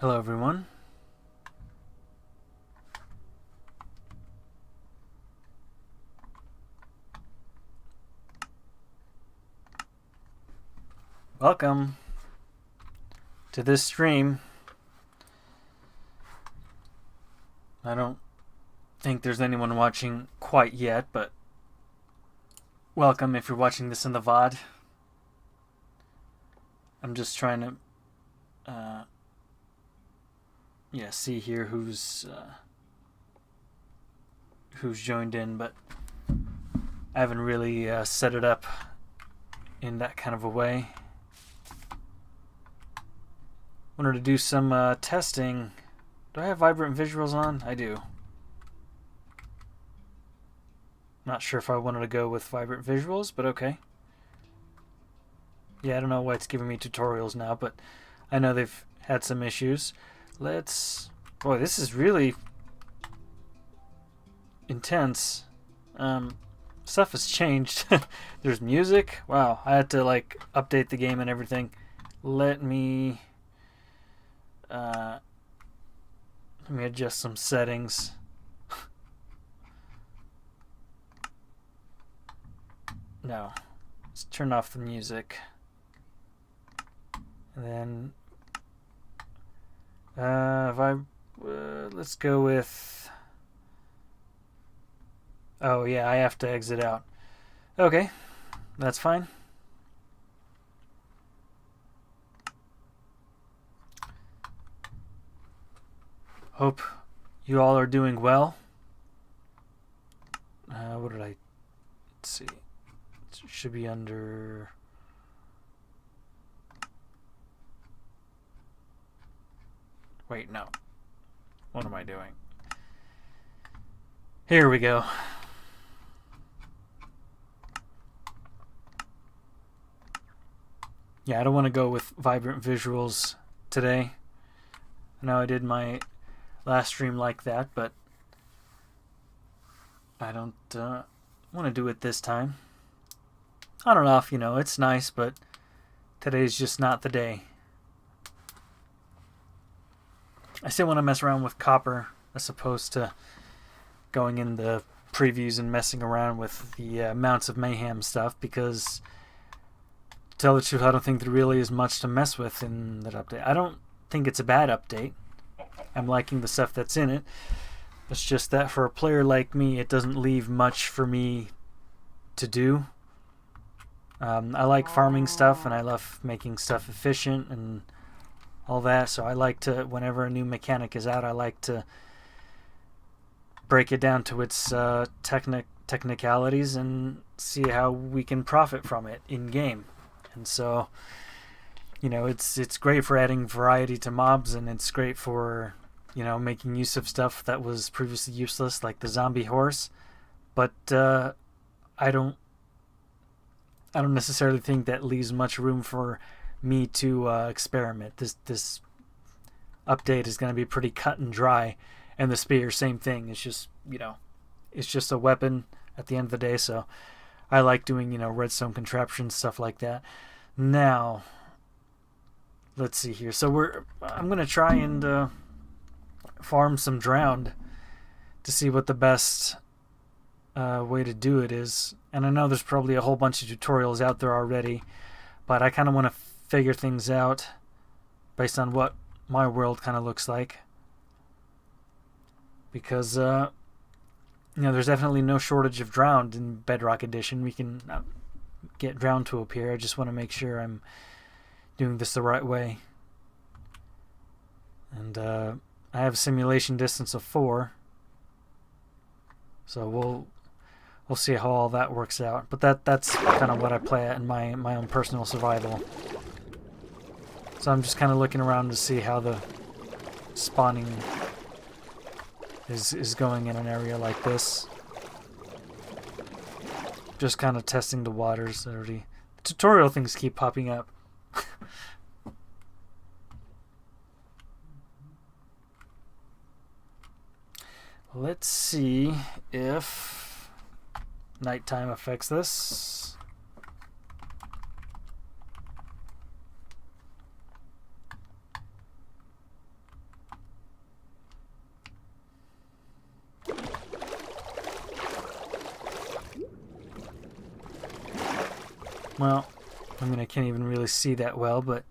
Hello, everyone. Welcome to this stream. I don't think there's anyone watching quite yet, but welcome if you're watching this in the VOD. I'm just trying to see here who's joined in, but I haven't really set it up in that kind of a way. Wanted to do some testing. Do I have vibrant visuals on? I do. Not sure if I wanted to go with vibrant visuals, but okay. Yeah, I don't know why it's giving me tutorials now, but I know they've had some issues. Boy, this is really intense. Stuff has changed. There's music. Wow, I had to update the game and everything. Let me adjust some settings. No, let's turn off the music. And then let's go with. Oh yeah, I have to exit out. Okay, that's fine. Hope you all are doing well. What did I... Let's see. It should be under... Wait, no. What am I doing? Here we go. Yeah, I don't want to go with vibrant visuals today. I know I did my last stream like that, but I don't want to do it this time. I don't know if it's nice, but today's just not the day. I still want to mess around with copper as opposed to going in the previews and messing around with the Mounts of Mayhem stuff, because to tell the truth, I don't think there really is much to mess with in that update. I don't think it's a bad update. I'm liking the stuff that's in it. It's just that for a player like me, it doesn't leave much for me to do. I like farming stuff, and I love making stuff efficient and all that, so I like to, whenever a new mechanic is out, I like to break it down to its technicalities and see how we can profit from it in game. And so, it's great for adding variety to mobs, and it's great for making use of stuff that was previously useless, like the zombie horse. But I don't necessarily think that leaves much room for me to experiment. This update is going to be pretty cut and dry, and the spear, same thing. It's just it's just a weapon at the end of the day. So I like doing redstone contraptions, stuff like that. Now let's see here. So I'm going to try and farm some drowned to see what the best way to do it is. And I know there's probably a whole bunch of tutorials out there already, but I kind of want to figure things out based on what my world kind of looks like, because there's definitely no shortage of drowned in Bedrock Edition. We can get drowned to appear. I just want to make sure I'm doing this the right way. And I have a simulation distance of 4, so we'll see how all that works out. But that's kind of what I play at in my own personal survival. So I'm just kind of looking around to see how the spawning is going in an area like this. Just kind of testing the waters already. Tutorial things keep popping up. Let's see if nighttime affects this. Well, I mean, I can't even really see that well, but...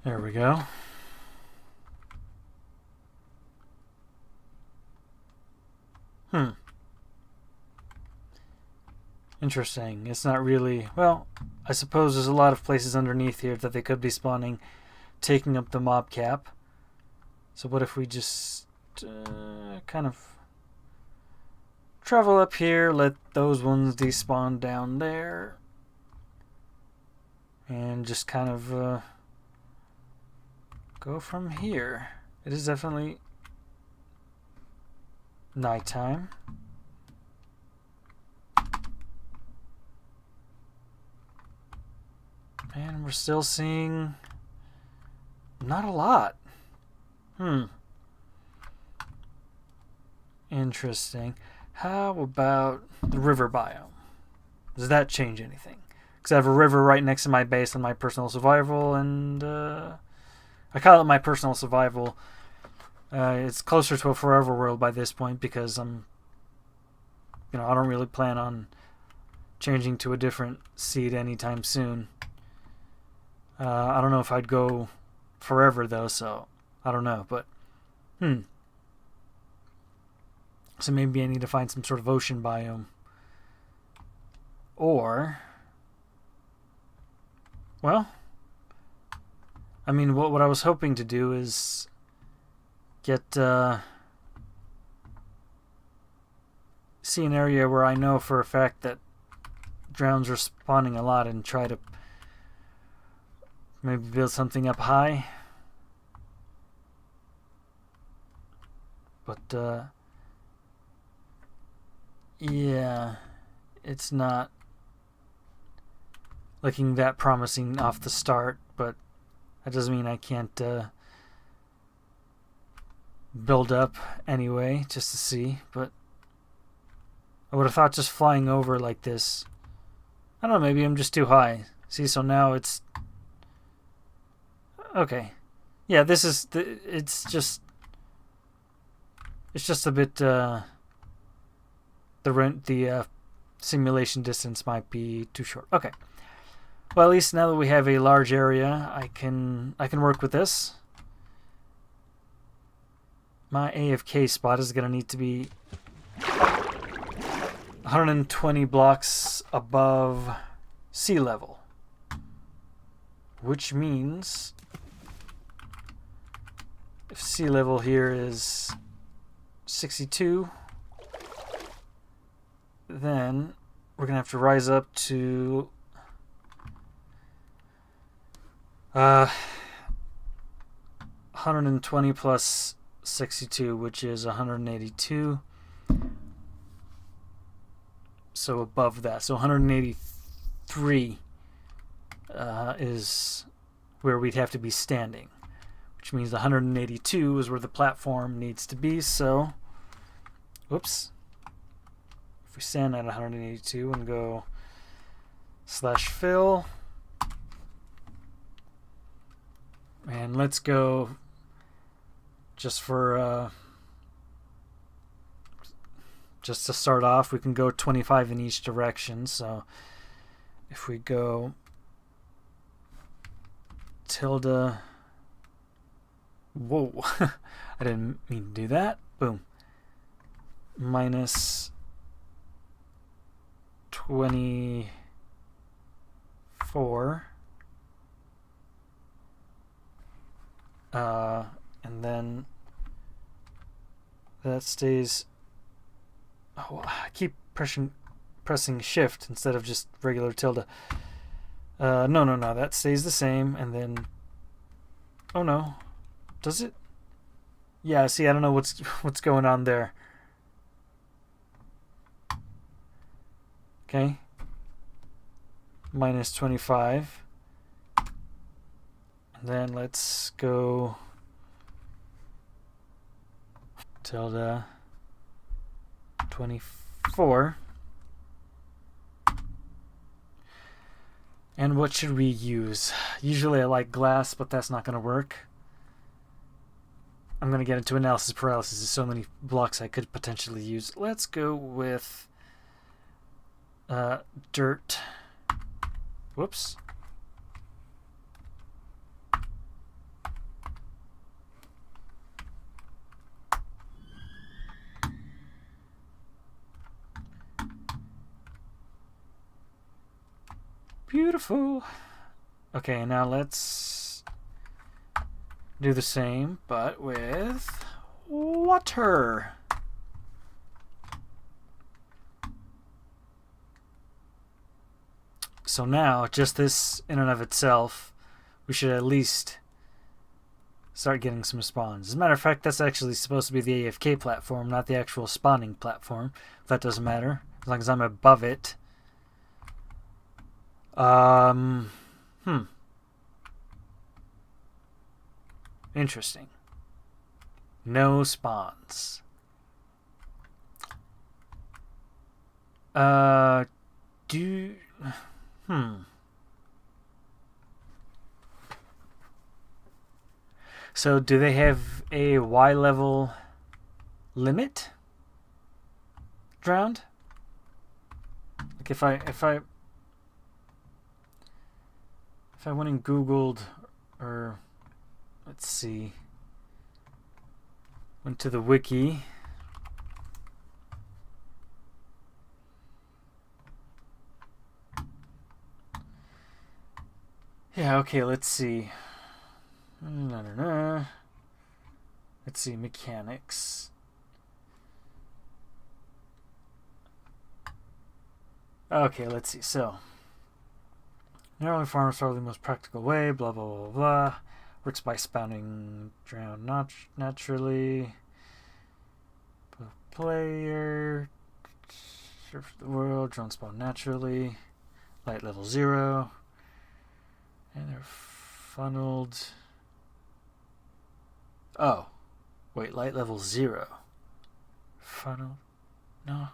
There we go. Interesting. It's not really... Well, I suppose there's a lot of places underneath here that they could be spawning, taking up the mob cap. So what if we just kind of travel up here, let those ones despawn down there, and just kind of go from here. It is definitely nighttime. And we're still seeing not a lot. Interesting. How about the river biome? Does that change anything? Because I have a river right next to my base on my personal survival, and I call it my personal survival. It's closer to a forever world by this point because I don't really plan on changing to a different seed anytime soon. I don't know if I'd go forever though, so I don't know, but so maybe I need to find some sort of ocean biome. Or, well, I mean, what I was hoping to do is get see an area where I know for a fact that drowns are spawning a lot and try to maybe build something up high. But yeah, it's not looking that promising off the start, but that doesn't mean I can't build up anyway, just to see. But I would have thought just flying over like this, I don't know, maybe I'm just too high. See, so now it's okay. Yeah, this is it's just a bit the simulation distance might be too short. Okay. Well, at least now that we have a large area, I can work with this. My AFK spot is going to need to be 120 blocks above sea level, which means if sea level here is 62, then we're going to have to rise up to 120 plus 62, which is 182. So above that. So 183 is where we'd have to be standing, which means 182 is where the platform needs to be. So, whoops. If we stand at 182 and go /fill, and let's go just for just to start off, we can go 25 in each direction. So if we go tilde, whoa, I didn't mean to do that. Boom. Minus 24. And then that stays. Oh, I keep pressing shift instead of just regular tilde. No, that stays the same. And then, oh no, does it? Yeah, see, I don't know what's going on there. Okay. Minus 25. And then let's go tilde 24. And what should we use? Usually I like glass, but that's not going to work. I'm going to get into analysis paralysis. There's so many blocks I could potentially use. Let's go with dirt. Whoops. Beautiful. Okay, now let's do the same, but with water. So now, just this in and of itself, we should at least start getting some spawns. As a matter of fact, that's actually supposed to be the AFK platform, not the actual spawning platform. That doesn't matter, as long as I'm above it. Interesting. No spawns. So do they have a Y level limit? Drowned? Like if I went and Googled, or let's see, went to the wiki. Yeah, okay, let's see. Let's see, mechanics. Okay, let's see. So, narrowing farms are the most practical way, blah, blah, blah, blah. Works by spawning drown naturally. Player. Surf the world, drone spawn naturally. Light level 0. And they're funneled. Oh. Wait, light level 0. Funneled? No.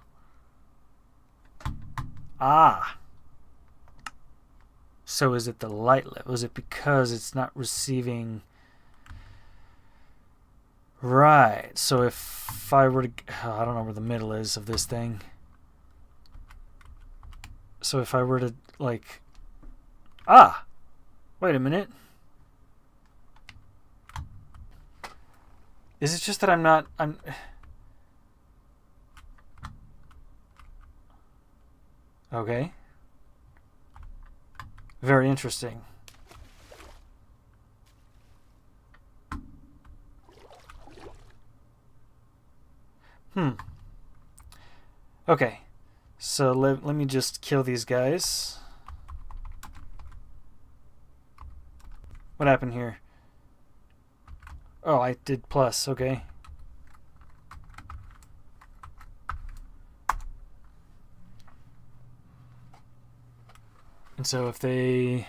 Ah. So is it the light level? Is it because it's not receiving... Right. So if I were to... I don't know where the middle is of this thing. So if I were to, like... Ah! Wait a minute. Is it just that I'm... Okay. Very interesting. Okay. So let me just kill these guys. What happened here? Oh, I did plus. Okay. And so if they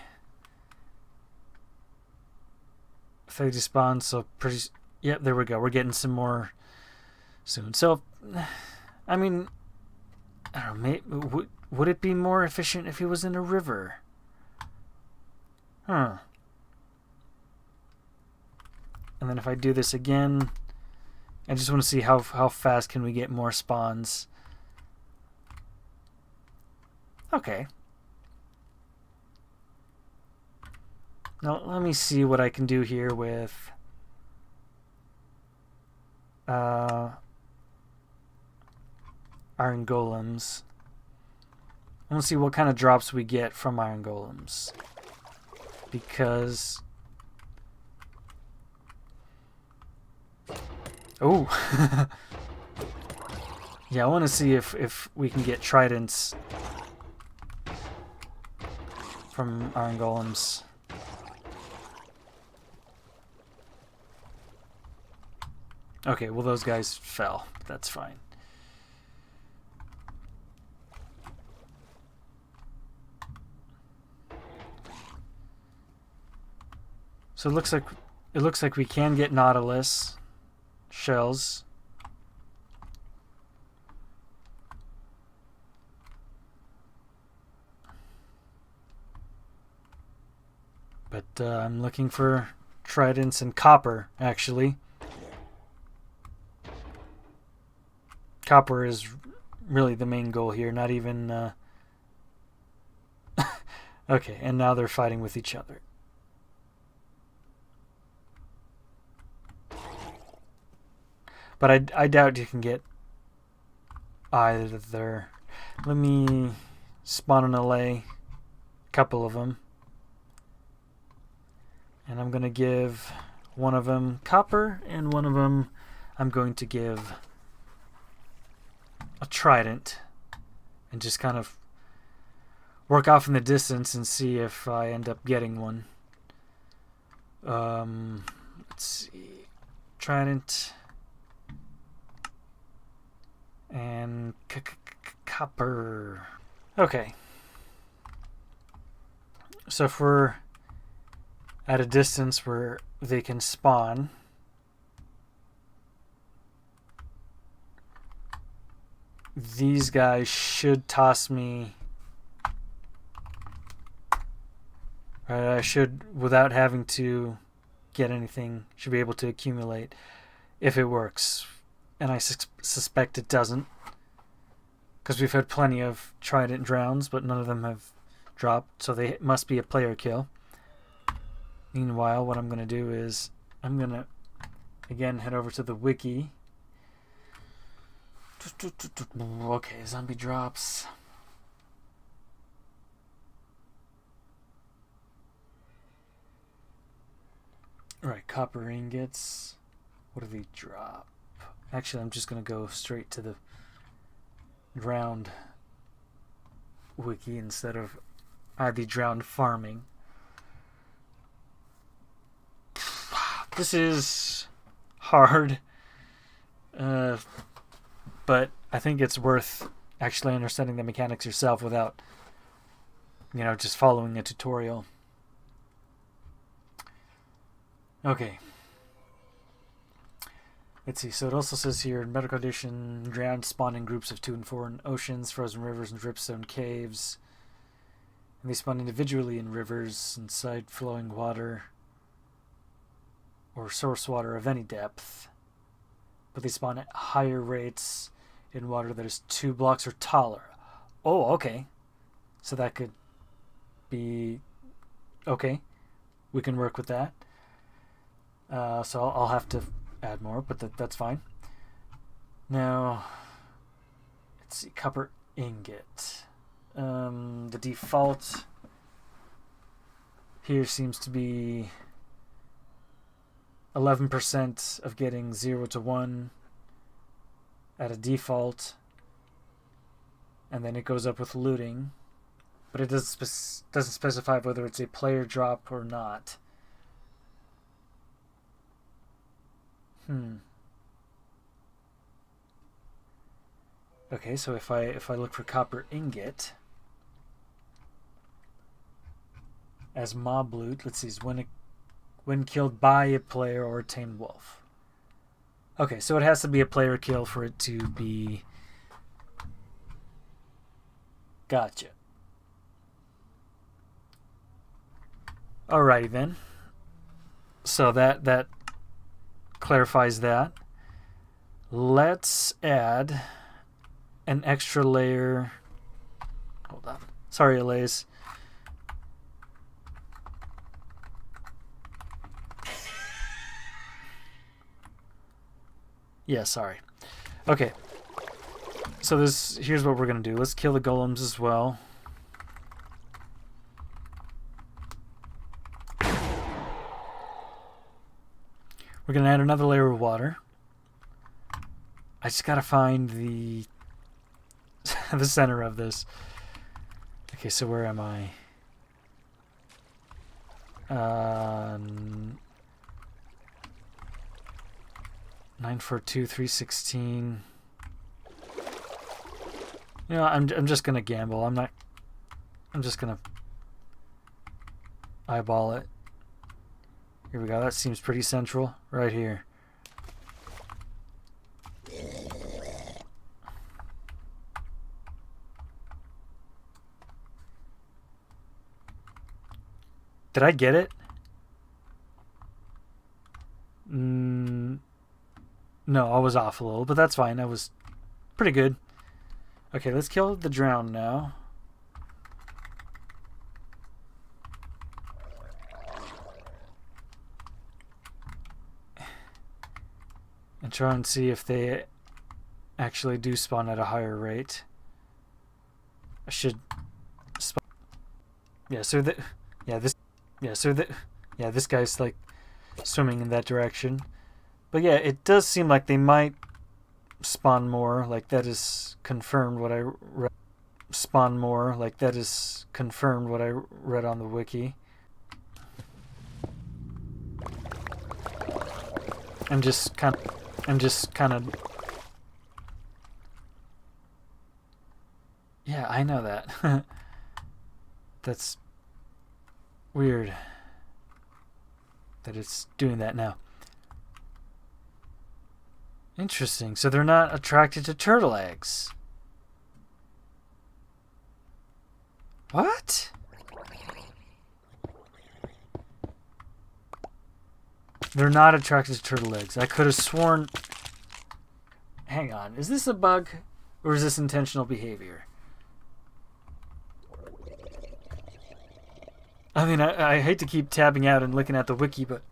despawn, so pretty... Yep, there we go. We're getting some more soon. So, I mean, I don't know. Would it be more efficient if he was in a river? Huh. And then if I do this again, I just want to see how fast can we get more spawns. Okay. Now let me see what I can do here with iron golems. I want to see what kind of drops we get from iron golems, because oh yeah, I want to see if we can get tridents from iron golems. Okay, well those guys fell. That's fine. So it looks like we can get Nautilus shells. But I'm looking for tridents and copper, actually. Copper is really the main goal here, not even... Okay, and now they're fighting with each other. But I doubt you can get either. Let me spawn an LA, a couple of them. And I'm going to give one of them copper, and one of them I'm going to give a trident. And just kind of work off in the distance and see if I end up getting one. Let's see. Trident. And copper. Okay. So if we're at a distance where they can spawn, these guys should toss me. I should, without having to get anything, should be able to accumulate if it works. And I suspect it doesn't, because we've had plenty of trident drowns, but none of them have dropped, so they must be a player kill. Meanwhile, what I'm going to do is I'm going to again head over to the wiki. Okay, zombie drops. Alright, copper ingots. What do they drop? Actually, I'm just going to go straight to the drowned wiki instead of the drowned farming. This is hard, but I think it's worth actually understanding the mechanics yourself without, just following a tutorial. Okay. Let's see, so it also says here, in medical condition, drowned spawn in groups of 2 and 4 in oceans, frozen rivers, and dripstone caves. And they spawn individually in rivers, inside flowing water, or source water of any depth. But they spawn at higher rates in water that is 2 blocks or taller. Oh, okay. So that could be... Okay. We can work with that. So I'll have to add more, but that's fine. Now, let's see, copper ingot. The default here seems to be 11% of getting 0 to 1 at a default, and then it goes up with looting, but it doesn't specify whether it's a player drop or not. Okay, so if I look for copper ingot as mob loot, let's see, when killed by a player or a tamed wolf. Okay, so it has to be a player kill for it to be... Gotcha. Alrighty then. So that clarifies that. Let's add an extra layer. Hold on. Sorry,Elays. Yeah, sorry. Okay. So here's what we're going to do. Let's kill the golems as well. We're going to add another layer of water. I just got to find the the center of this. Okay, so where am I? 942, 316. I'm just gonna gamble. I'm just gonna eyeball it. Here we go. That seems pretty central right here. Did I get it? No, I was off a little, but that's fine. I was pretty good. Okay, let's kill the drown now. And try and see if they actually do spawn at a higher rate. I should spawn. Yeah, so that this guy's like swimming in that direction. But yeah, it does seem like they might spawn more. Like that is confirmed what I read. Spawn more. Like that is confirmed what I read on the wiki. I'm just kind of. Yeah, I know that. That's weird that it's doing that now. Interesting. So they're not attracted to turtle eggs. What? They're not attracted to turtle eggs. I could have sworn... Hang on. Is this a bug? Or is this intentional behavior? I mean, I hate to keep tabbing out and looking at the wiki, but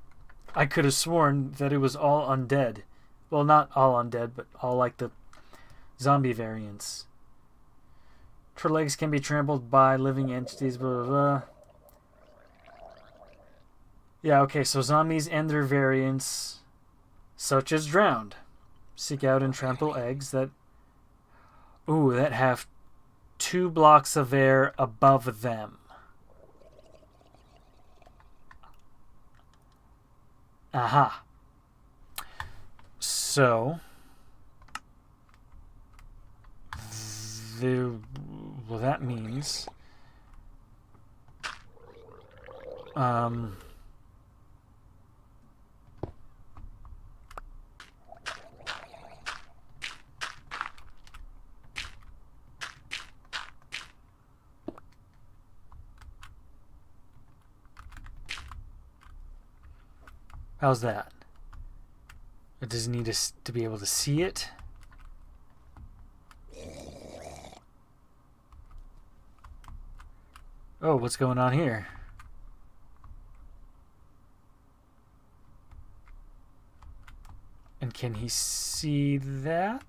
I could have sworn that it was all undead. Well, not all undead, but all like the zombie variants. Turtle eggs can be trampled by living entities, blah, blah, blah. Yeah, okay, so zombies and their variants, such as drowned, seek out and trample eggs that have 2 blocks of air above them. Aha. So, well, that means, how's that? Does it need to be able to see it? Oh, what's going on here? And can he see that?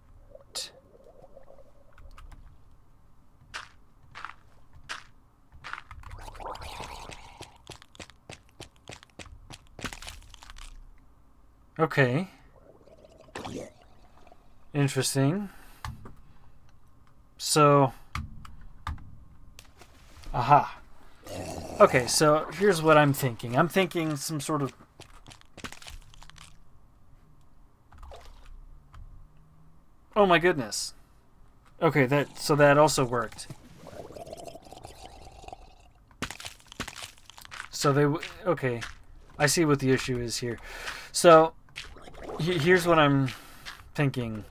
Okay. Interesting. So, aha. Okay, so here's what I'm thinking. I'm thinking some sort of... Oh my goodness. Okay, that also worked. So okay. I see what the issue is here. So, here's what I'm thinking.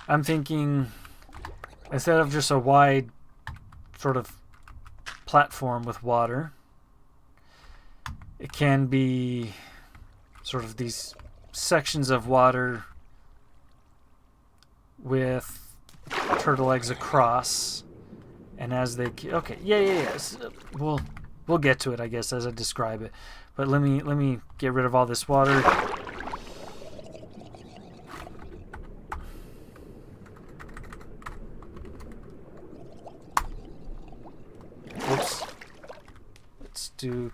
I'm thinking, instead of just a wide sort of platform with water, it can be sort of these sections of water with turtle eggs across, and as they... Okay, yeah. We'll get to it, I guess, as I describe it. But let me get rid of all this water. Oops. Let's do...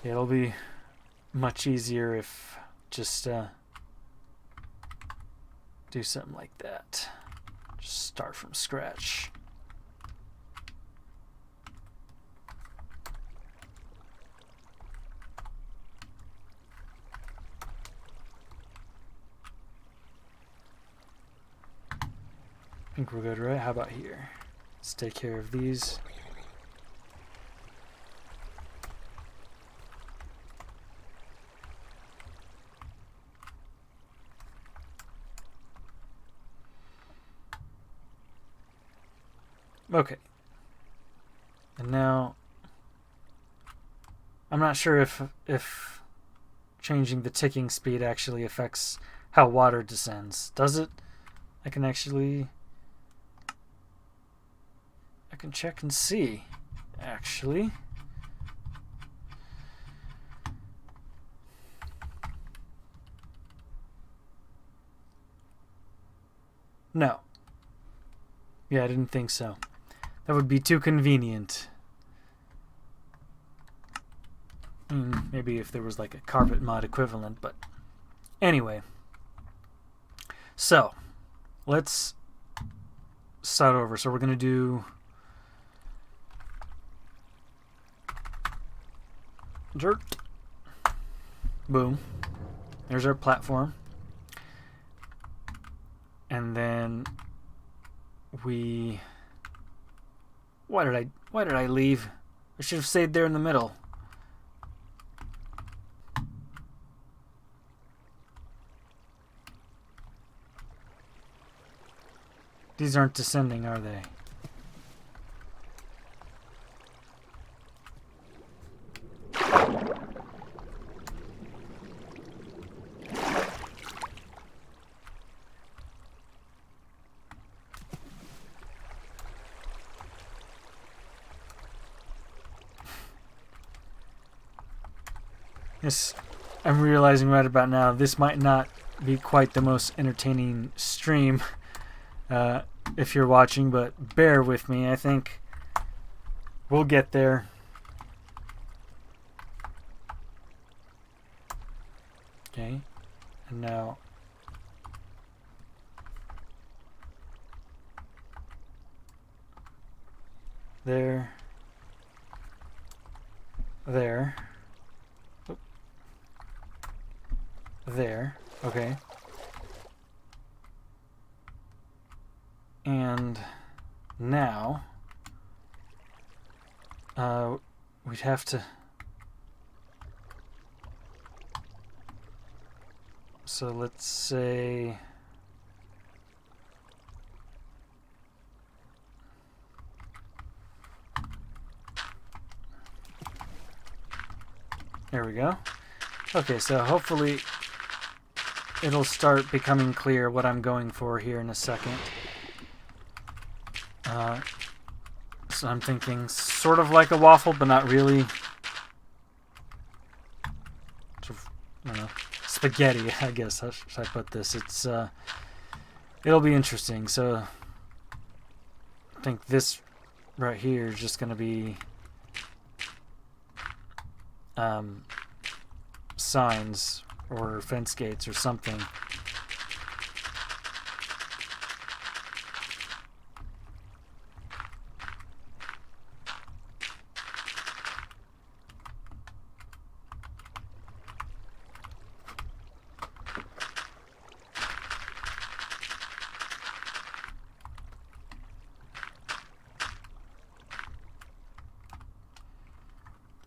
It'll be much easier if just do something like that. Just start from scratch. I think we're good, right? How about here? Let's take care of these. Okay. And now, I'm not sure if changing the ticking speed actually affects how water descends. Does it? I can check and see, actually. No. Yeah, I didn't think so. That would be too convenient. Maybe if there was like a carpet mod equivalent, but anyway. So, let's start over. So we're going to do dirt. Boom. There's our platform. And then we... Why did I leave? I should have stayed there in the middle. These aren't descending, are they? Yes, I'm realizing right about now this might not be quite the most entertaining stream if you're watching, but bear with me. I think we'll get there. Okay, and now there. There. Okay. And now we'd have to... So let's say... There we go. Okay, so hopefully it'll start becoming clear what I'm going for here in a second. So I'm thinking sort of like a waffle, but not really. Sort of, I don't know, spaghetti, I guess. How should I put this? It's it'll be interesting. So I think this right here is just going to be signs or fence gates or something.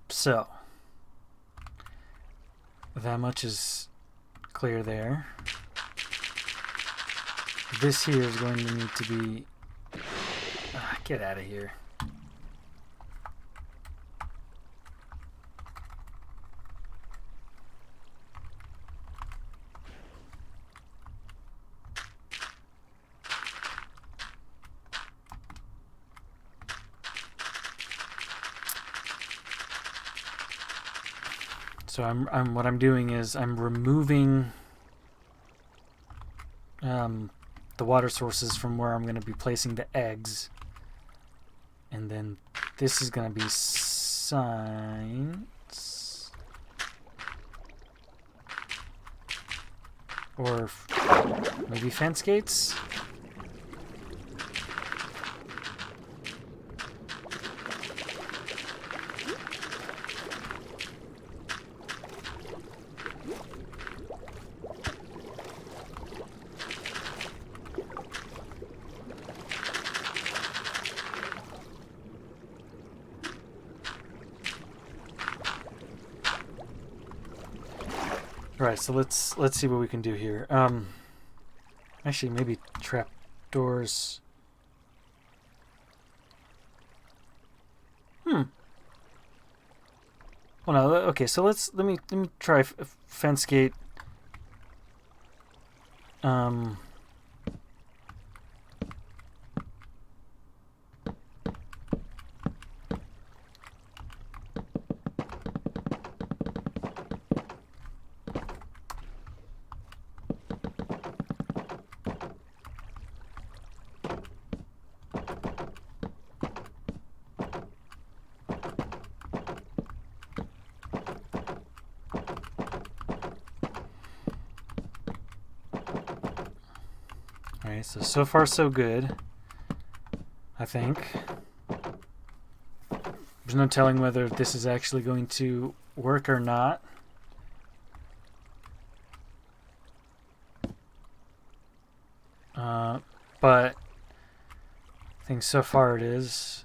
So that much is clear there. This here is going to need to be... get out of here. So what I'm doing is I'm removing the water sources from where I'm going to be placing the eggs, and then this is going to be signs, or maybe fence gates. Right, so let's see what we can do here. Actually, maybe trap doors. Well, no. Okay, so let me try fence gate. Um. Alright, so far so good, I think. There's no telling whether this is actually going to work or not. But I think so far it is.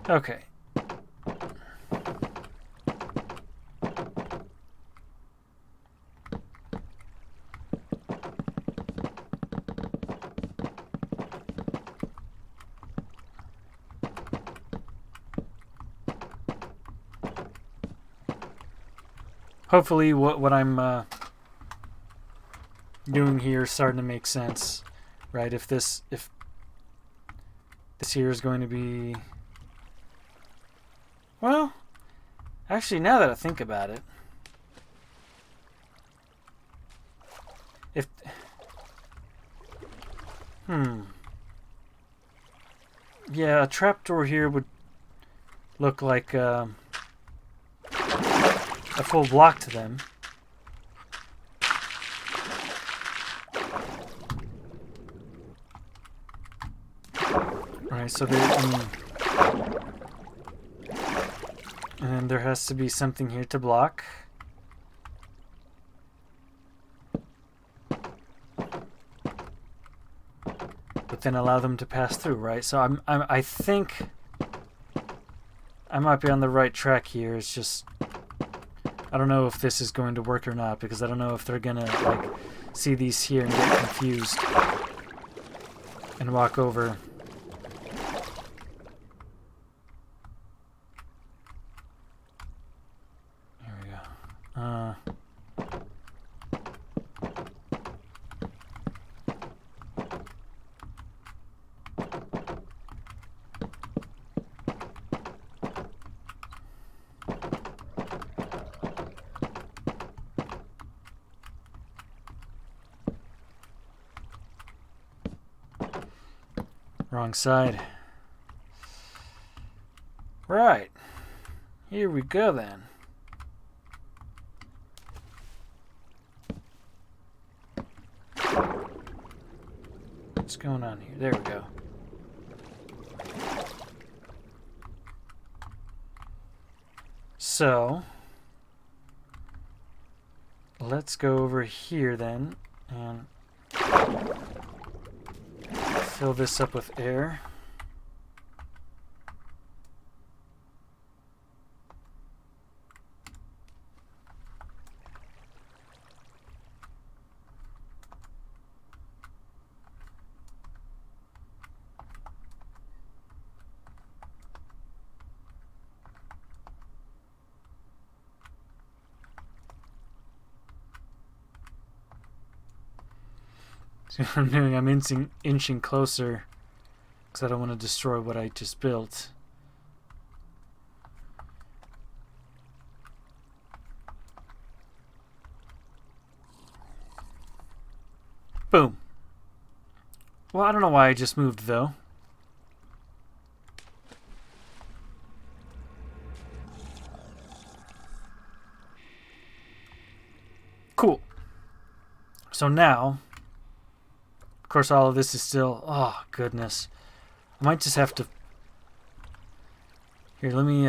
Okay. Hopefully what I'm doing here is starting to make sense, right? If this here is going to be, well, actually now that I think about it, if yeah, a trapdoor here would look like a full block to them. Alright, so and there has to be something here to block. But then allow them to pass through, right? So I think I might be on the right track here. It's just I don't know if this is going to work or not, because I don't know if they're gonna like see these here and get confused and walk over. Here we go. Wrong side. Right. Here we go then. What's going on here? There we go. So, let's go over here then and fill this up with air. See what I'm doing? I'm inching closer because I don't want to destroy what I just built. Boom. Well, I don't know why I just moved though. Cool. So now, of course, all of this is still, oh goodness. I might just have to, here, let me,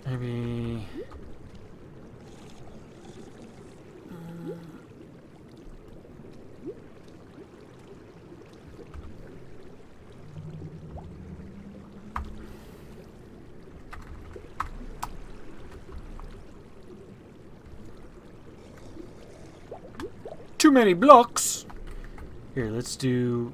maybe, too many blocks. Here, let's do...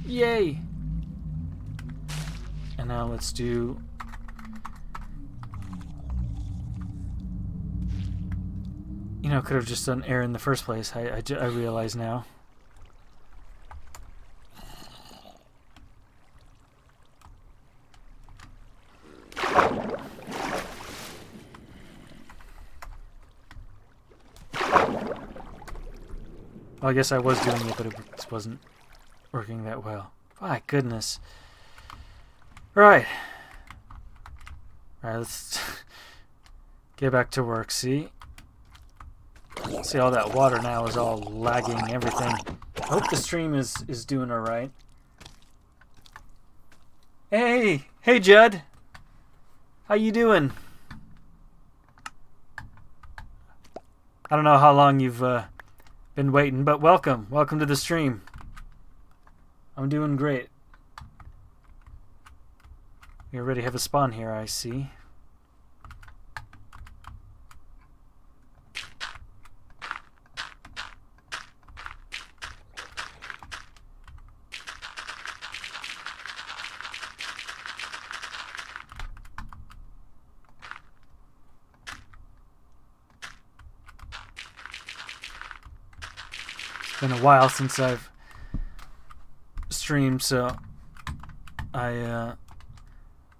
Yay! And now let's do... You know, could have just done air in the first place. I realize now. Well, I guess I was doing it, but it just wasn't working that well. My goodness. Right. Alright, let's get back to work. See? See, all that water now is all lagging everything. I hope the stream is doing alright. Hey! Hey, Judd! How you doing? I don't know how long you've been waiting, but welcome. Welcome to the stream. I'm doing great. We already have a spawn here, I see. It's been a while since I've streamed, so I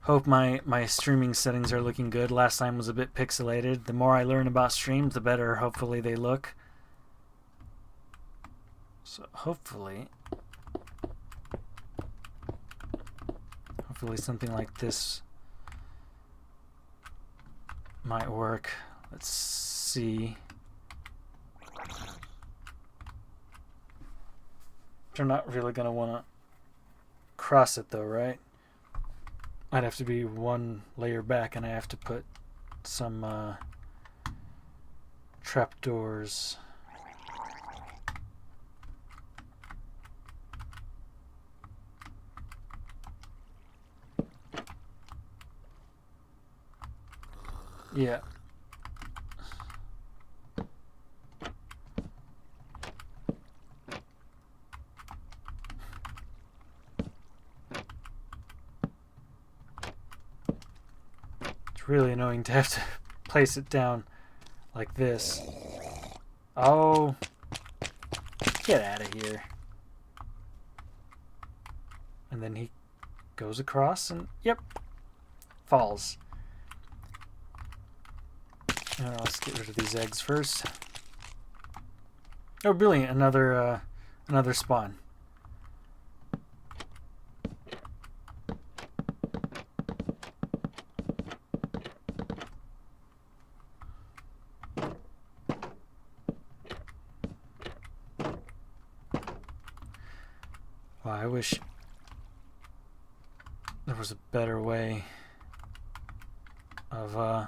hope my streaming settings are looking good. Last time was a bit pixelated. The more I learn about streams, the better hopefully they look. So hopefully something like this might work. Let's see. I'm not really going to want to cross it though, right? I'd have to be one layer back, and I have to put some trapdoors. Yeah. Really annoying to have to place it down like this. Oh, get out of here. And then he goes across and, yep, falls. Let's get rid of these eggs first. Oh, brilliant, another spawn. Wow, I wish there was a better way of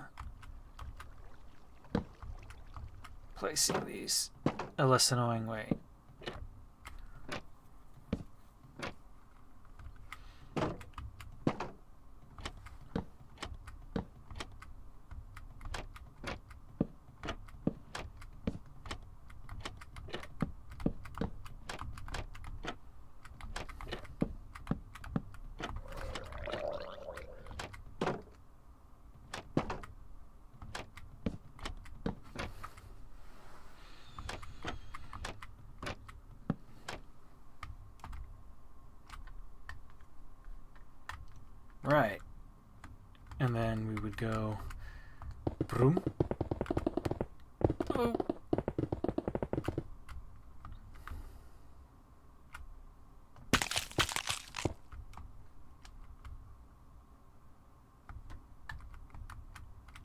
placing these. A less annoying way. Right. And then we would go broom. Oh.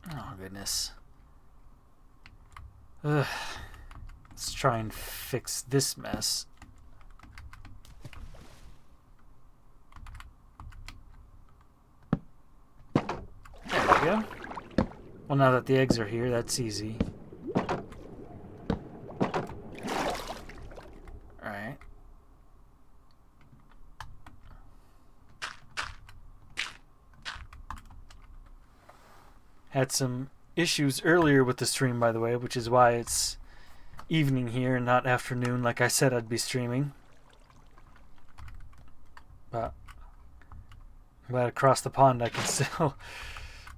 Oh goodness. Ugh. Let's try and fix this mess. Go. Well, now that the eggs are here, that's easy. Alright. Had some issues earlier with the stream, by the way, which is why it's evening here and not afternoon like I said I'd be streaming. But I'm glad across the pond I can still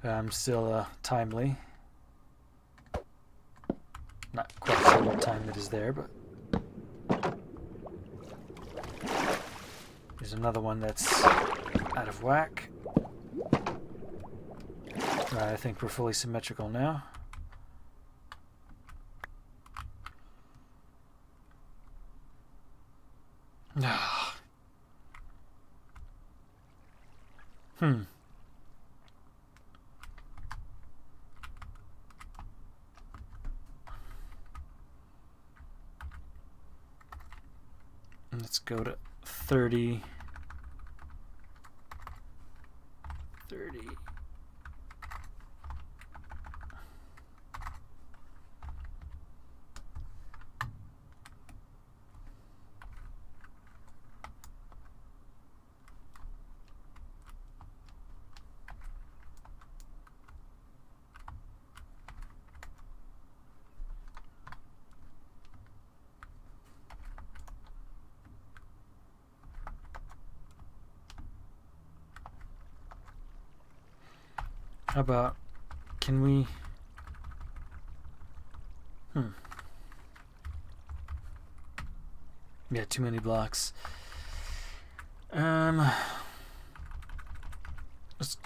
I'm still timely. Not quite sure what time it is there, but there's another one that's out of whack. Right, I think we're fully symmetrical now. Let's go to 30. 30. How about, can we, yeah, too many blocks. Let's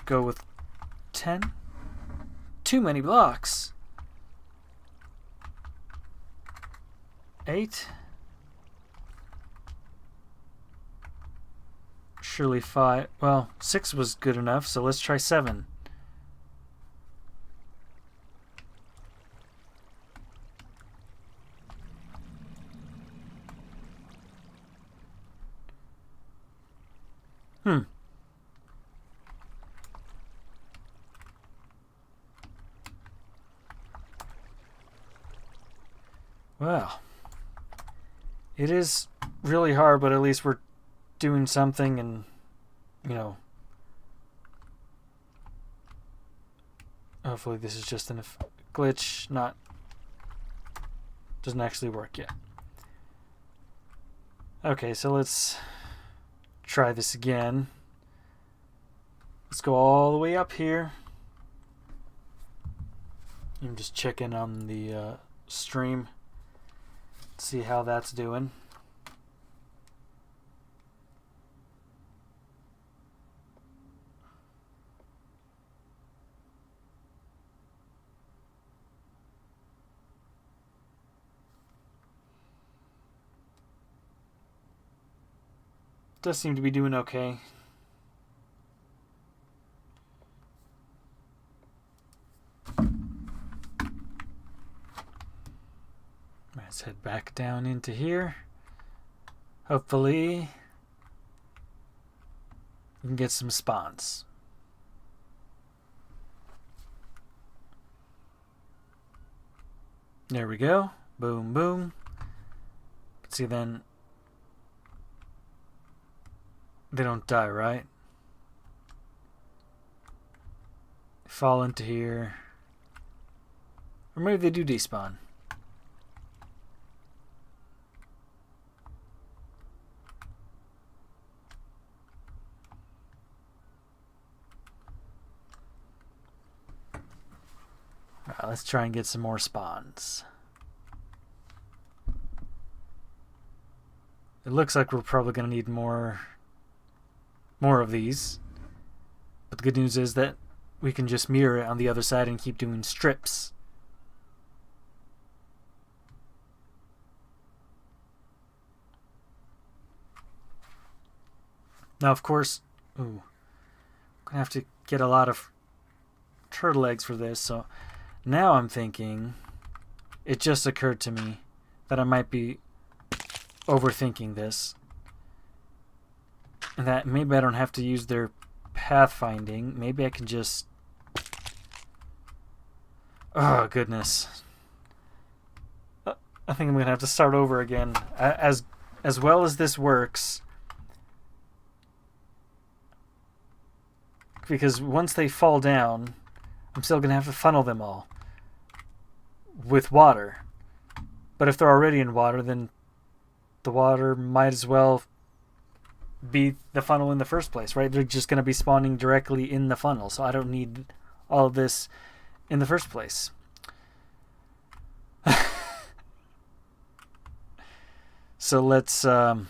go with 10. Too many blocks. 8. Surely 5. Well, 6 was good enough, so let's try 7. Well, it is really hard, but at least we're doing something, and, you know, hopefully this is just a glitch, doesn't actually work yet. Okay, so let's try this again. Let's go all the way up here. I'm just checking on the stream. See how that's doing. Does seem to be doing okay. Let's head back down into here. Hopefully we can get some spawns. There we go. Boom, boom. See, then they don't die, right? Fall into here. Or maybe they do despawn. Alright, let's try and get some more spawns. It looks like we're probably going to need more of these. But the good news is that we can just mirror it on the other side and keep doing strips. Now, of course, I'm gonna have to get a lot of turtle eggs for this, so now I'm thinking, it just occurred to me that I might be overthinking this. And that maybe I don't have to use their pathfinding. Maybe I can just... Oh, goodness. I think I'm going to have to start over again. As well as this works... Because once they fall down, I'm still going to have to funnel them all with water. But if they're already in water, then the water might as well be the funnel in the first place, right? They're just going to be spawning directly in the funnel, so I don't need all of this in the first place. So let's darn.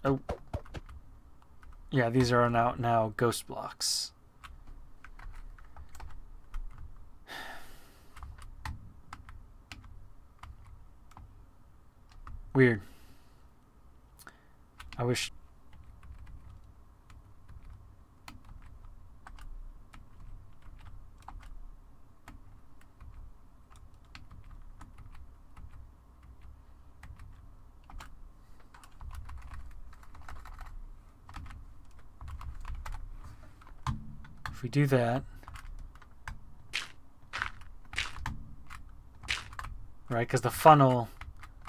Oh. Yeah, these are now ghost blocks. Weird. I wish... If we do that, right, because the funnel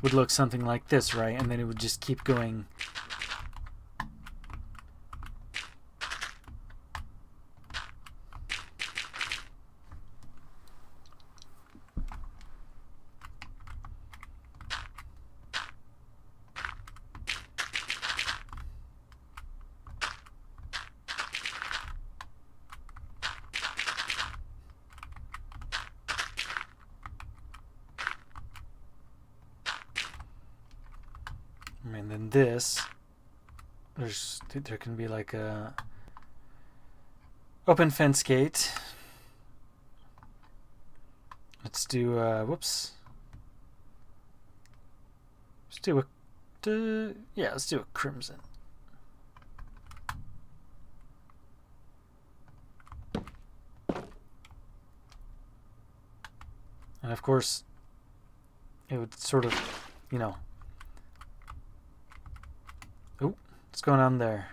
would look something like this, right, and then it would just keep going. And then this, there can be like a open fence gate. Let's do whoops. Let's do a yeah, let's do a crimson. And of course, it would sort of, you know. Oh, what's going on there?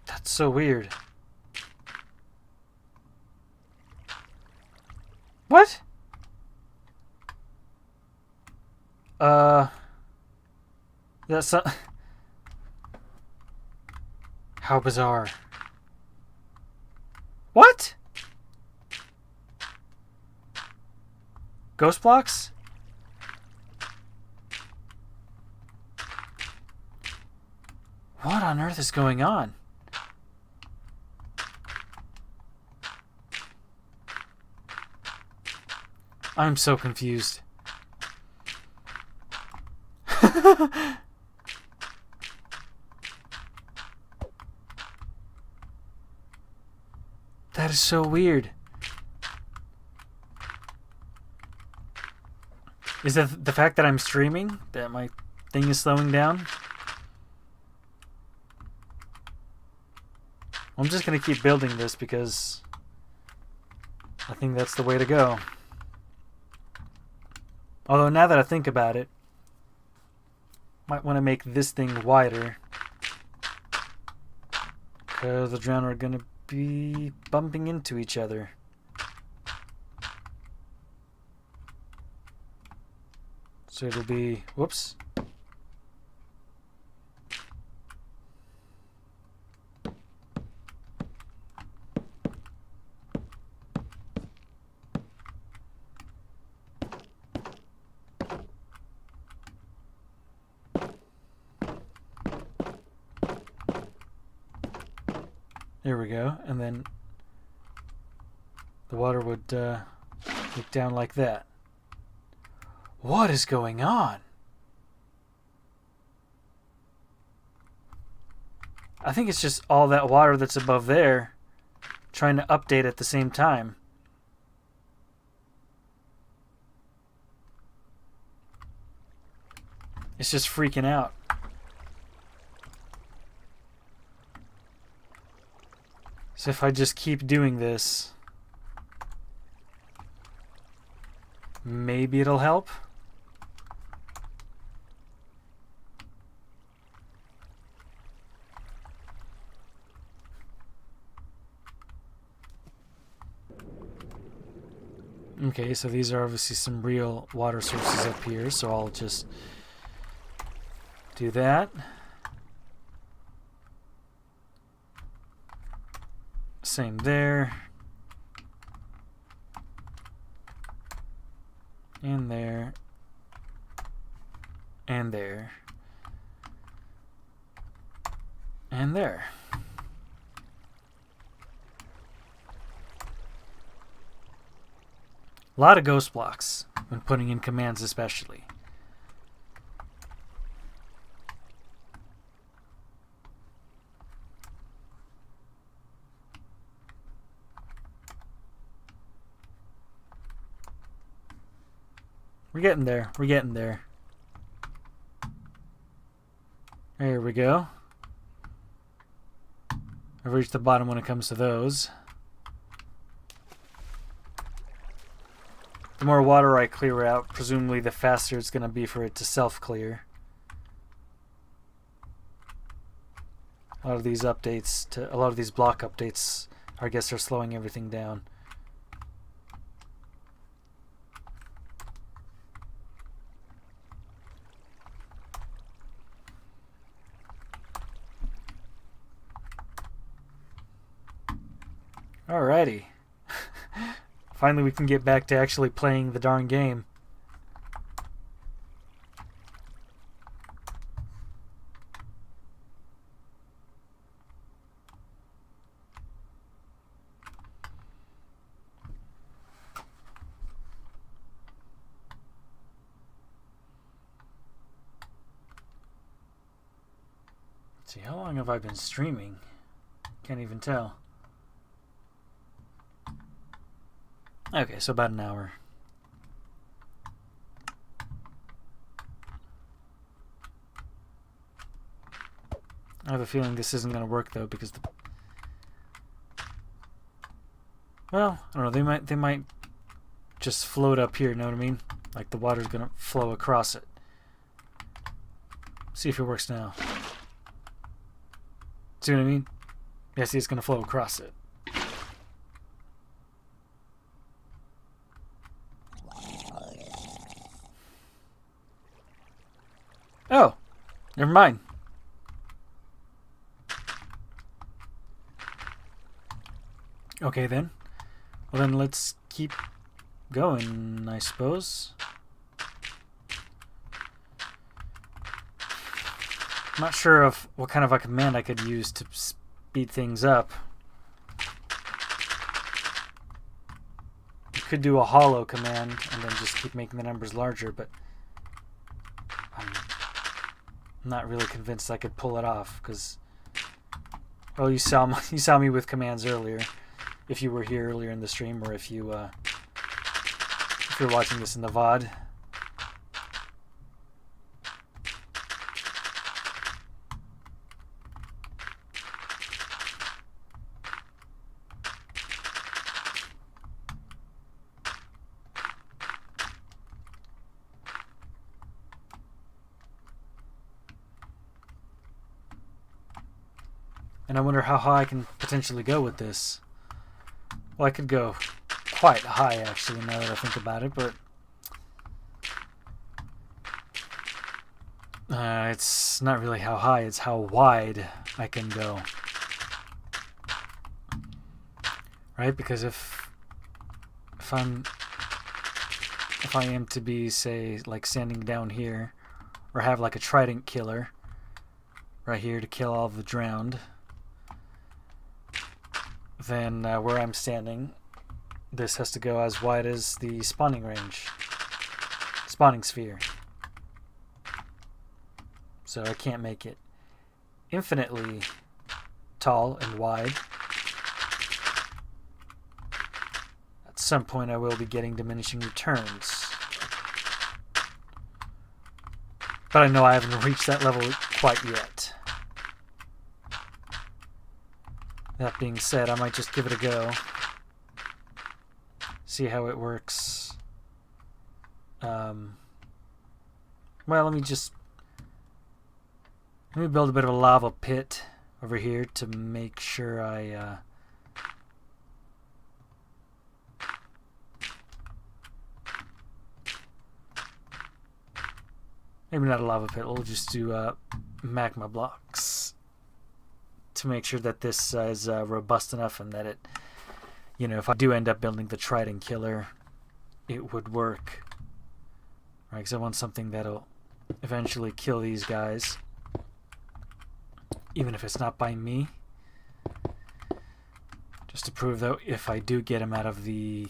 That's so weird. What? That's not... How bizarre. What? Ghost blocks? What on earth is going on? I'm so confused. That is so weird. Is it the fact that I'm streaming? That my thing is slowing down? I'm just gonna keep building this because I think that's the way to go. Although now that I think about it, might want to make this thing wider, because the drown are gonna be bumping into each other. So it'll be, whoops. There we go, and then the water would look down like that. What is going on? I think it's just all that water that's above there trying to update at the same time. It's just freaking out. So if I just keep doing this, maybe it'll help. Okay, so these are obviously some real water sources up here, so I'll just do that. Same there. And there. And there. And there. A lot of ghost blocks when putting in commands especially. We're getting there. We're getting there. There we go. I've reached the bottom when it comes to those. The more water I clear out, presumably the faster it's going to be for it to self-clear. A lot of these updates, a lot of these block updates, I guess they're slowing everything down. Alrighty. Finally we can get back to actually playing the darn game. Let's see, how long have I been streaming? Can't even tell. Okay, so about an hour. I have a feeling this isn't going to work though, because the... Well, I don't know, they might just float up here, you know what I mean? Like the water's going to flow across it. See if it works now. See what I mean? Yeah, see, it's going to flow across it. Oh, never mind. Okay then. Well then let's keep going, I suppose. I'm not sure of what kind of a command I could use to speed things up. You could do a hollow command and then just keep making the numbers larger, but I'm not really convinced I could pull it off, because, well, you saw me with commands earlier, if you were here earlier in the stream, or if you're watching this in the VOD. And I wonder how high I can potentially go with this. Well, I could go quite high, actually, now that I think about it, but... it's not really how high, it's how wide I can go. Right? Because if I am to be, say, like standing down here, or have like a trident killer right here to kill all of the drowned, then where I'm standing, this has to go as wide as the spawning range, spawning sphere. So I can't make it infinitely tall and wide. At some point I will be getting diminishing returns. But I know I haven't reached that level quite yet. That being said, I might just give it a go. See how it works. Well, let me build a bit of a lava pit over here to make sure I maybe not a lava pit. We'll just do magma blocks to make sure that this is robust enough and that it, if I do end up building the Trident Killer, it would work. Right, because I want something that'll eventually kill these guys, even if it's not by me. Just to prove, though, if I do get him out of the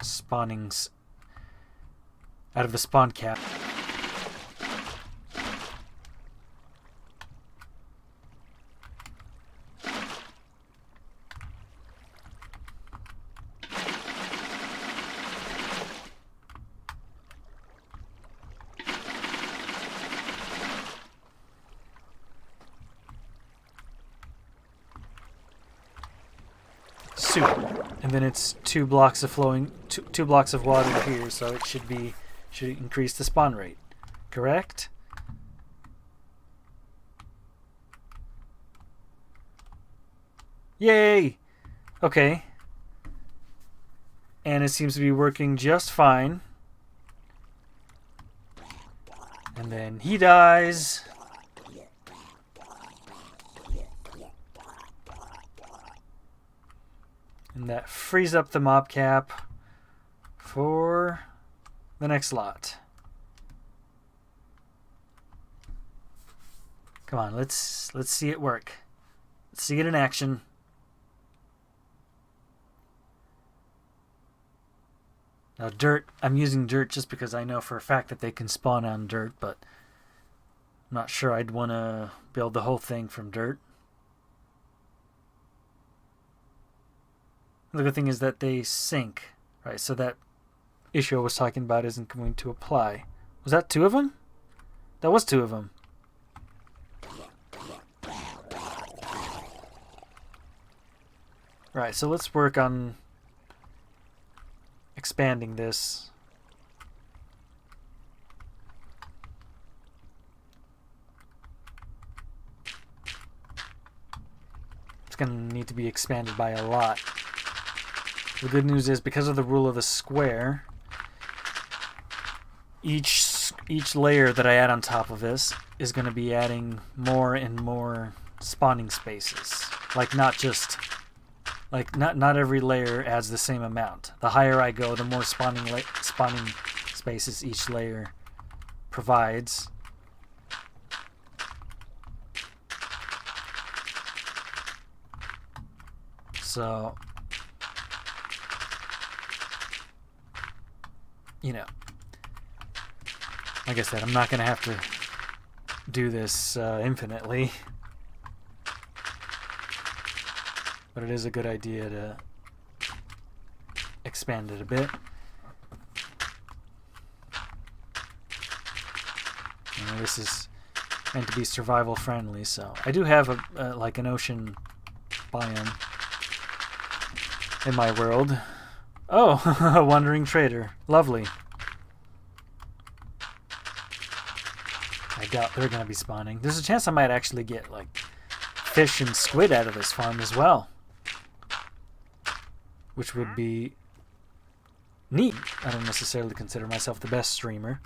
spawnings, out of the spawn cap. And then it's two blocks of water here, so it should increase the spawn rate. Correct? Yay! Okay. And it seems to be working just fine. And then he dies. And that frees up the mob cap for the next lot. Come on, let's see it work. Let's see it in action. Now dirt, I'm using dirt just because I know for a fact that they can spawn on dirt, but I'm not sure I'd want to build the whole thing from dirt. The good thing is that they sink, right? So that issue I was talking about isn't going to apply. Was that two of them? That was two of them. Right, so let's work on expanding this. It's going to need to be expanded by a lot. The good news is, because of the rule of the square, each layer that I add on top of this is going to be adding more and more spawning spaces. Not every layer adds the same amount. The higher I go, the more spawning spaces each layer provides. So, like I said, I'm not going to have to do this infinitely. But it is a good idea to expand it a bit. This is meant to be survival friendly, so I do have like an ocean biome in my world. Oh, a wandering trader. Lovely. I doubt they're going to be spawning. There's a chance I might actually get like fish and squid out of this farm as well, which would be neat. I don't necessarily consider myself the best streamer,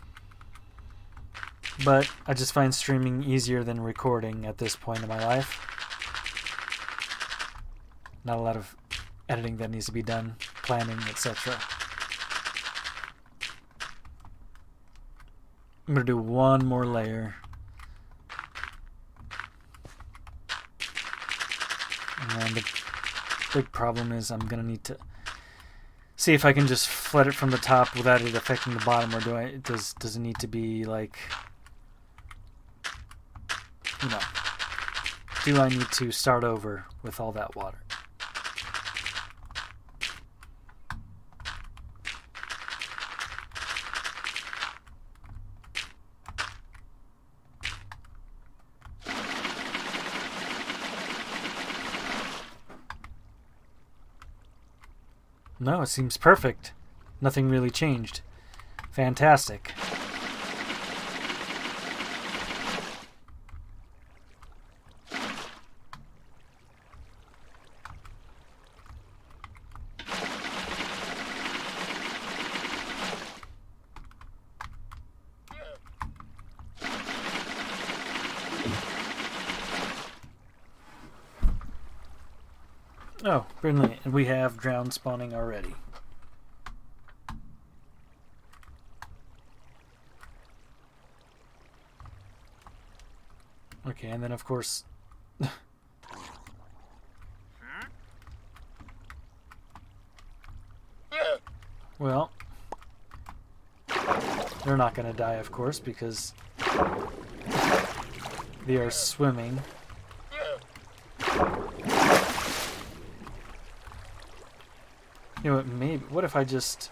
but I just find streaming easier than recording at this point in my life. Not a lot of editing that needs to be done, planning, etc. I'm going to do one more layer. And the big problem is I'm going to need to see if I can just flood it from the top without it affecting the bottom, or does it need to be like, do I need to start over with all that water? No, it seems perfect. Nothing really changed. Fantastic. Oh, brilliant. And we have drowned spawning already. Okay, and then of course... well... they're not going to die, of course, because... they are swimming. You know what, maybe... what if I just...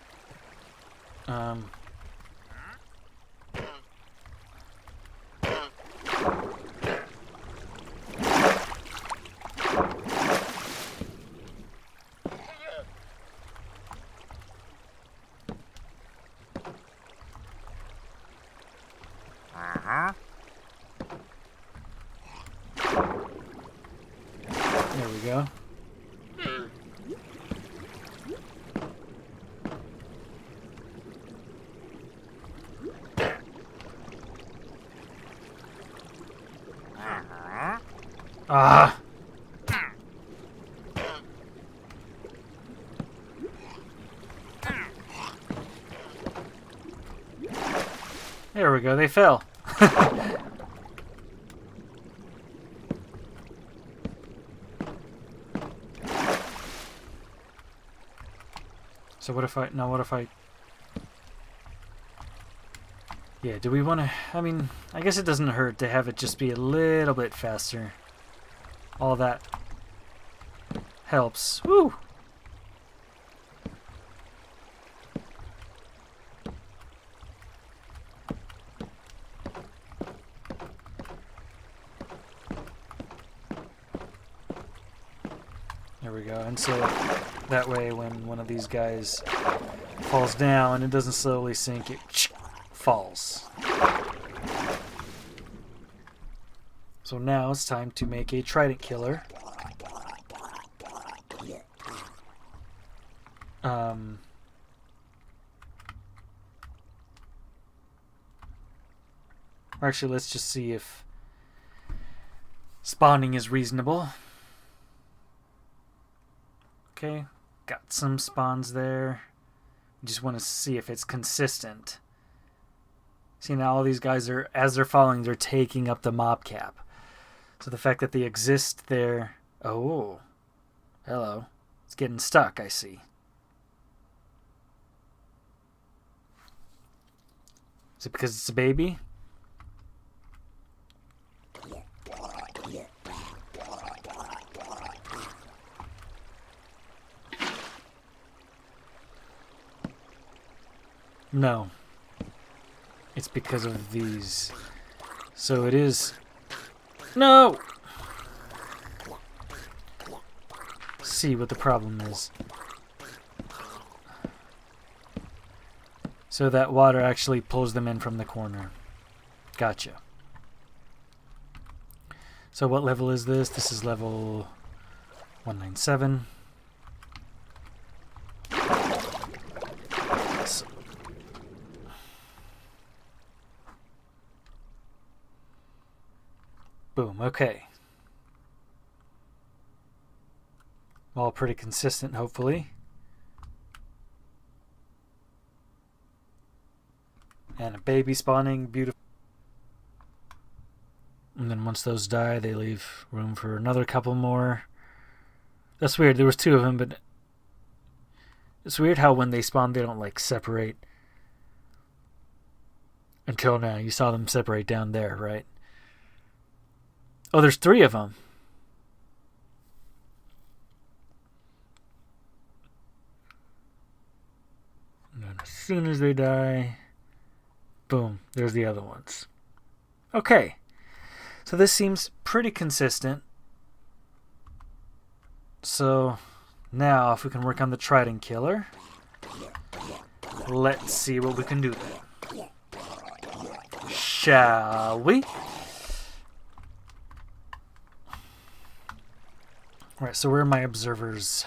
there we go. Ah! There we go, they fell. So what if I... now what if I... yeah, do we want to... I mean, I guess it doesn't hurt to have it just be a little bit faster. All that helps. Woo! There we go. And so that way when one of these guys falls down, it doesn't slowly sink, it falls. So now it's time to make a trident killer. Or actually, let's just see if spawning is reasonable. Okay, got some spawns there. Just want to see if it's consistent. See, now all these guys are, as they're falling, they're taking up the mob cap. So the fact that they exist there... oh, hello. It's getting stuck, I see. Is it because it's a baby? No. It's because of these. So it is... no! See what the problem is. So that water actually pulls them in from the corner. Gotcha. So what level is this? This is level 197. So boom, okay. All pretty consistent, hopefully. And a baby spawning, beautiful. And then once those die, they leave room for another couple more. That's weird, there was two of them, but it's weird how when they spawn, they don't like separate. Until now, you saw them separate down there, right? Oh, there's three of them. And then as soon as they die, boom, there's the other ones. Okay. So this seems pretty consistent. So now if we can work on the trident killer, let's see what we can do then. Shall we? Alright, so where are my observers?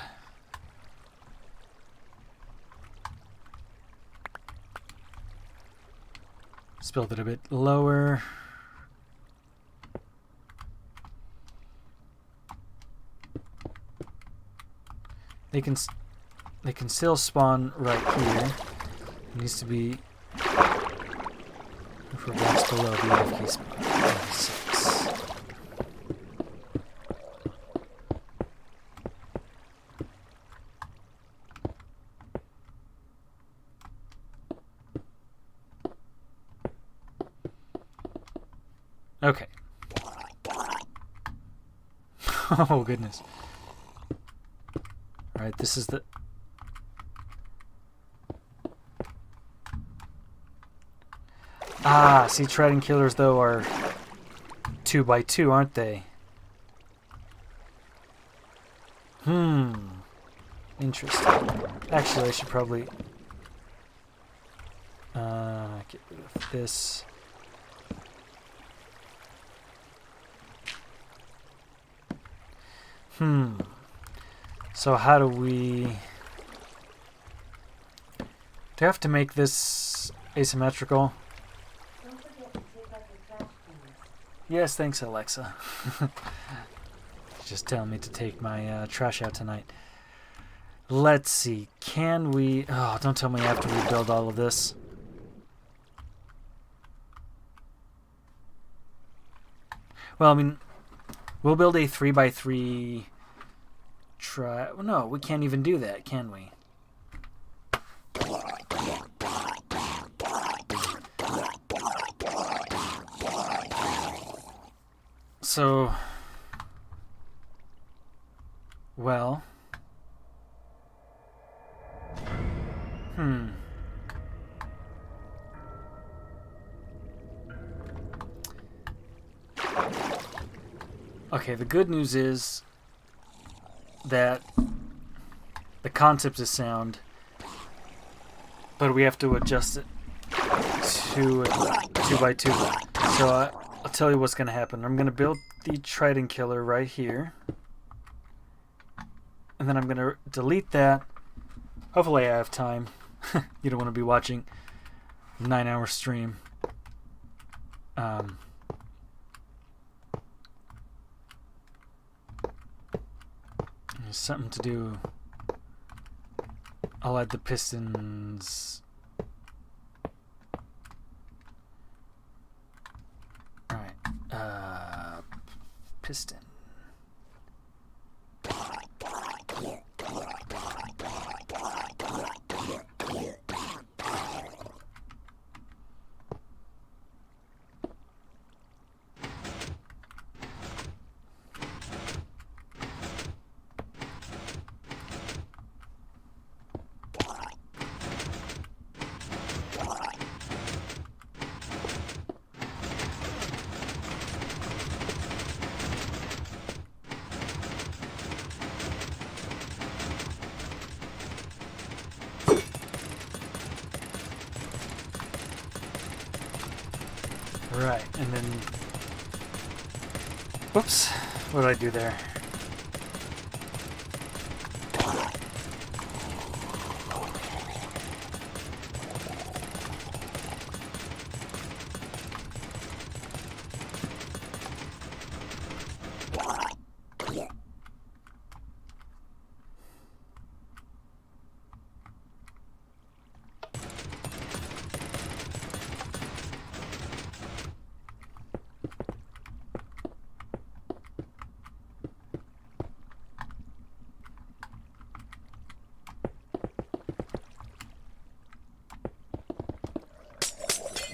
Let's build it a bit lower. They can still spawn right here. It needs to be 4 blocks below the AFK spawn. 6. Okay. Oh goodness. Alright, this is the... Ah, see, Trident Killers, though, are 2x2, aren't they? Interesting. Actually, I should probably... get rid of this. So how do we... Do I have to make this asymmetrical? Don't forget to take out your trash cans. Yes, thanks, Alexa. Just telling me to take my trash out tonight. Let's see. Can we... Oh, don't tell me I have to rebuild all of this. Well, I mean, we'll build a 3x3... No, we can't even do that, can we? So... Well... Okay, the good news is that the concept is sound, but we have to adjust it to a 2x2. So I'll tell you what's going to happen. I'm going to build the Trident Killer right here, and then I'm going to delete that. Hopefully I have time. You don't want to be watching a 9-hour stream. There's something to do. I'll add the pistons. Alright. Piston. Right, and then... Whoops. What did I do there?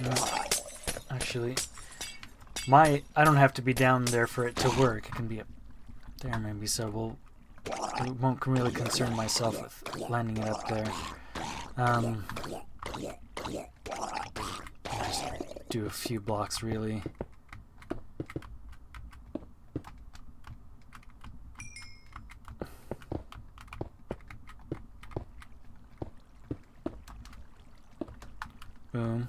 No, actually, I don't have to be down there for it to work. It can be up there maybe, so it won't really concern myself with landing it up there. Just do a few blocks really. Boom.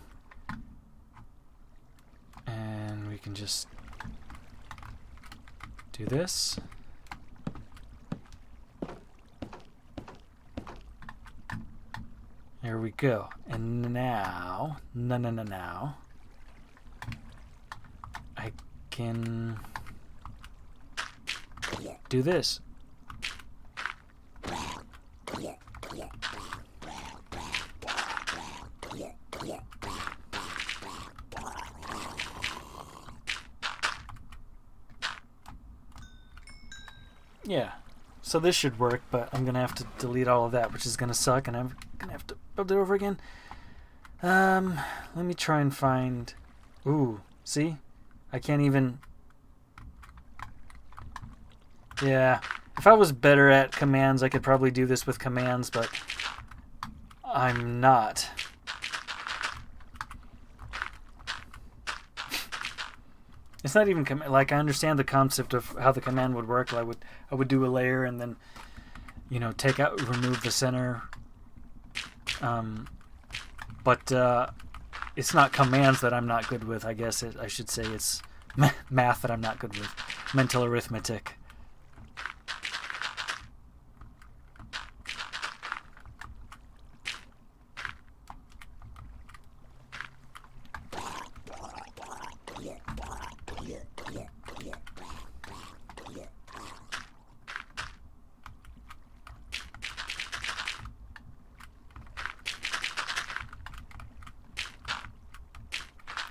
And we can just do this. There we go. And now, now, I can do this. Yeah. So this should work, but I'm gonna have to delete all of that, which is gonna suck, and I'm gonna have to build it over again. Let me try and find... Ooh, see? I can't even... Yeah. If I was better at commands, I could probably do this with commands, but I'm not. It's not even like, I understand the concept of how the command would work. I would do a layer and then, you know, remove the center. But it's not commands that I'm not good with. I guess I should say it's math that I'm not good with. Mental arithmetic.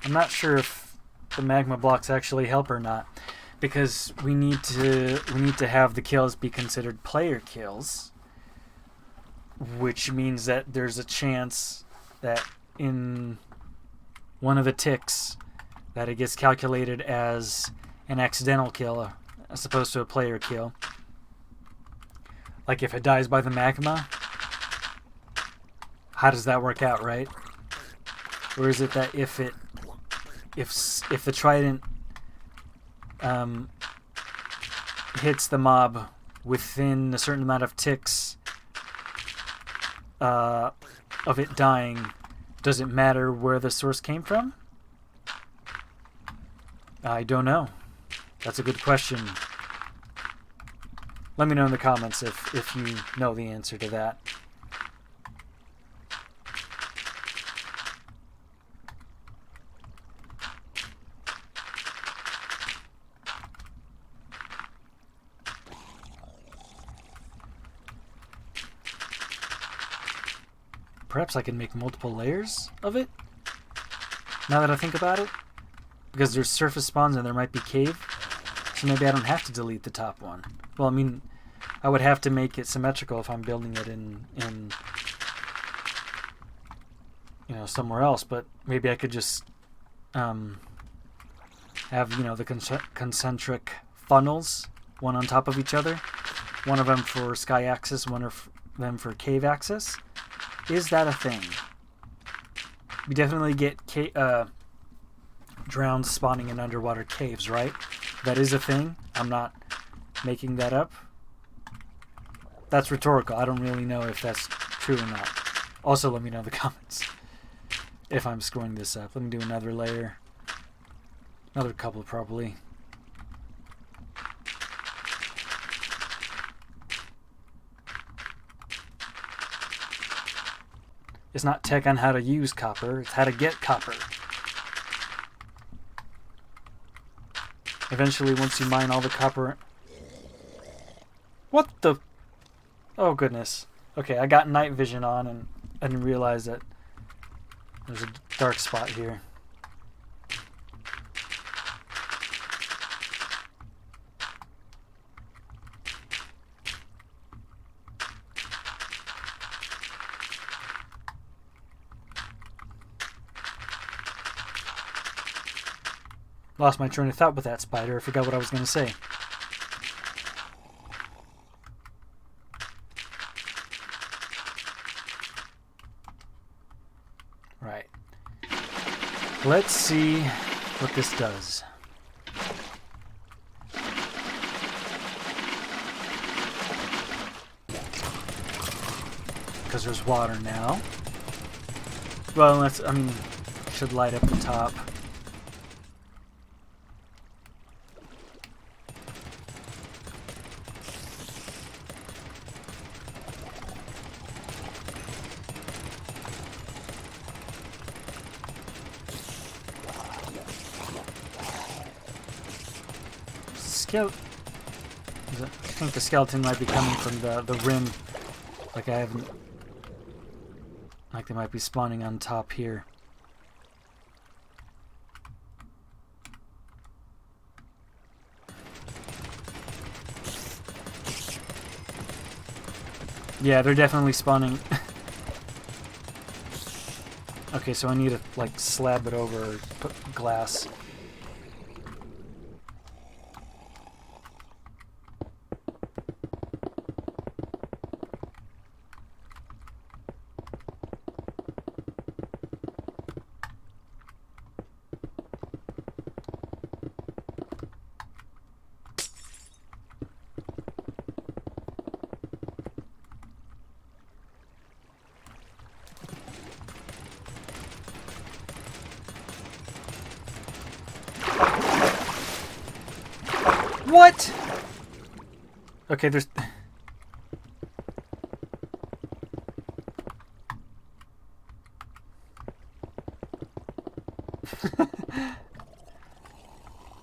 I'm not sure if the magma blocks actually help or not, because we need to have the kills be considered player kills, which means that there's a chance that in one of the ticks that it gets calculated as an accidental kill as opposed to a player kill. Like if it dies by the magma, how does that work out, right? Or is it that if the trident hits the mob within a certain amount of ticks of it dying, does it matter where the source came from? I don't know. That's a good question. Let me know in the comments if you know the answer to that. Perhaps I can make multiple layers of it, now that I think about it. Because there's surface spawns and there might be cave, so maybe I don't have to delete the top one. Well, I mean, I would have to make it symmetrical if I'm building it in you know, somewhere else, but maybe I could just have, you know, the concentric funnels, one on top of each other, one of them for sky axis, one of them for cave axis. Is that a thing? We definitely get drowns spawning in underwater caves, right? That is a thing. I'm not making that up. That's rhetorical. I don't really know if that's true or not. Also, let me know in the comments if I'm screwing this up. Let me do another layer. Another couple, probably. It's not tech on how to use copper, it's how to get copper. Eventually, once you mine all the copper... What the... Oh, goodness. Okay, I got night vision on, and I didn't realize that there's a dark spot here. Lost my train of thought with that spider. I forgot what I was going to say. Right. Let's see what this does. Because there's water now. Well, that's, I mean, should light up the top. I think the skeleton might be coming from the rim. Like I haven't... Like they might be spawning on top here. Yeah, they're definitely spawning. Okay, so I need to, like, slab it over or put glass. What? Okay, there's...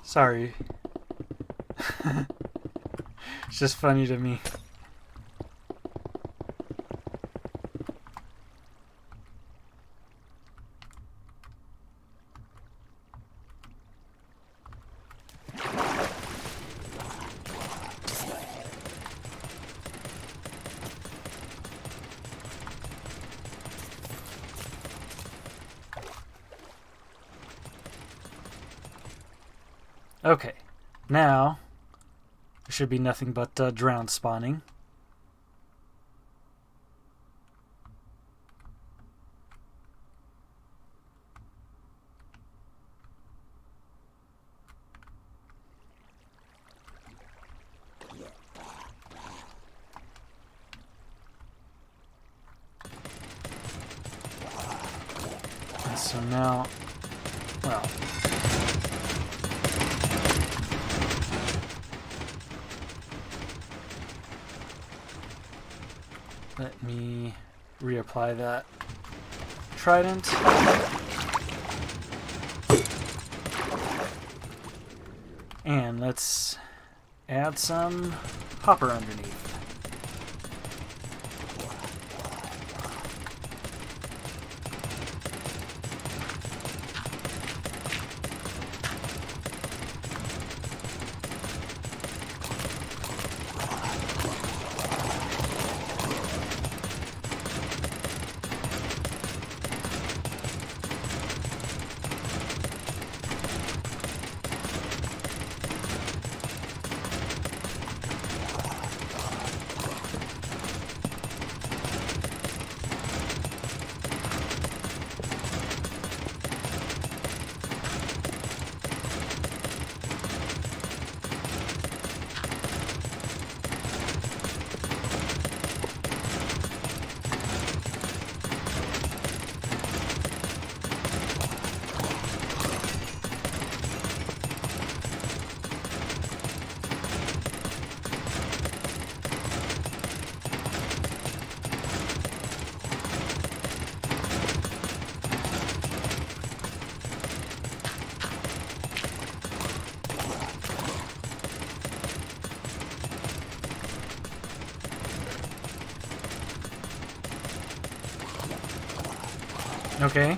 Sorry. It's just funny to me. Okay, now there should be nothing but drowned spawning. And so now, well, let me reapply that trident. And let's add some hopper underneath. Okay,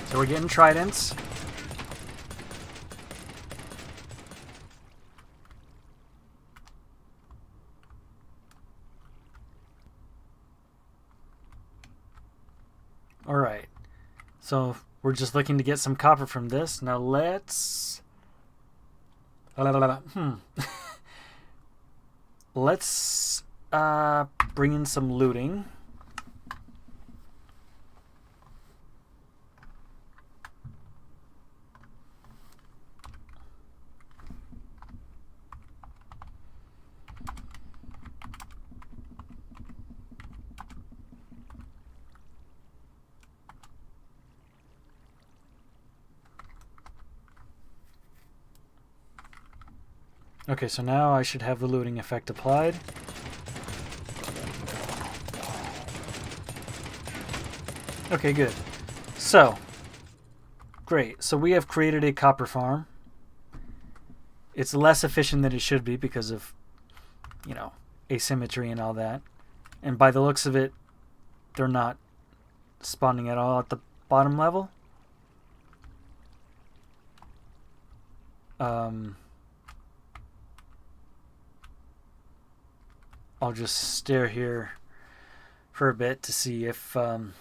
so we're getting tridents. Alright, so we're just looking to get some copper from this. Now let's... Let's bring in some looting. Okay, so now I should have the looting effect applied. Okay, good. So, great. So we have created a copper farm. It's less efficient than it should be because of, you know, asymmetry and all that. And by the looks of it, they're not spawning at all at the bottom level. I'll just stare here for a bit to see if the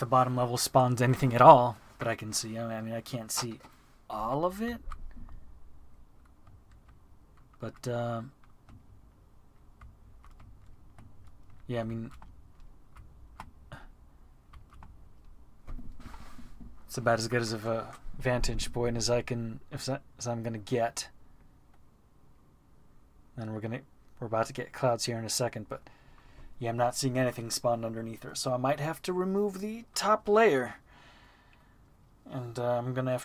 bottom level spawns anything at all that I can see. I mean, I can't see all of it, but yeah, I mean, it's about as good as of a vantage point as I can, as I'm gonna get. And we're about to get clouds here in a second, but yeah, I'm not seeing anything spawned underneath her, so I might have to remove the top layer. And I'm gonna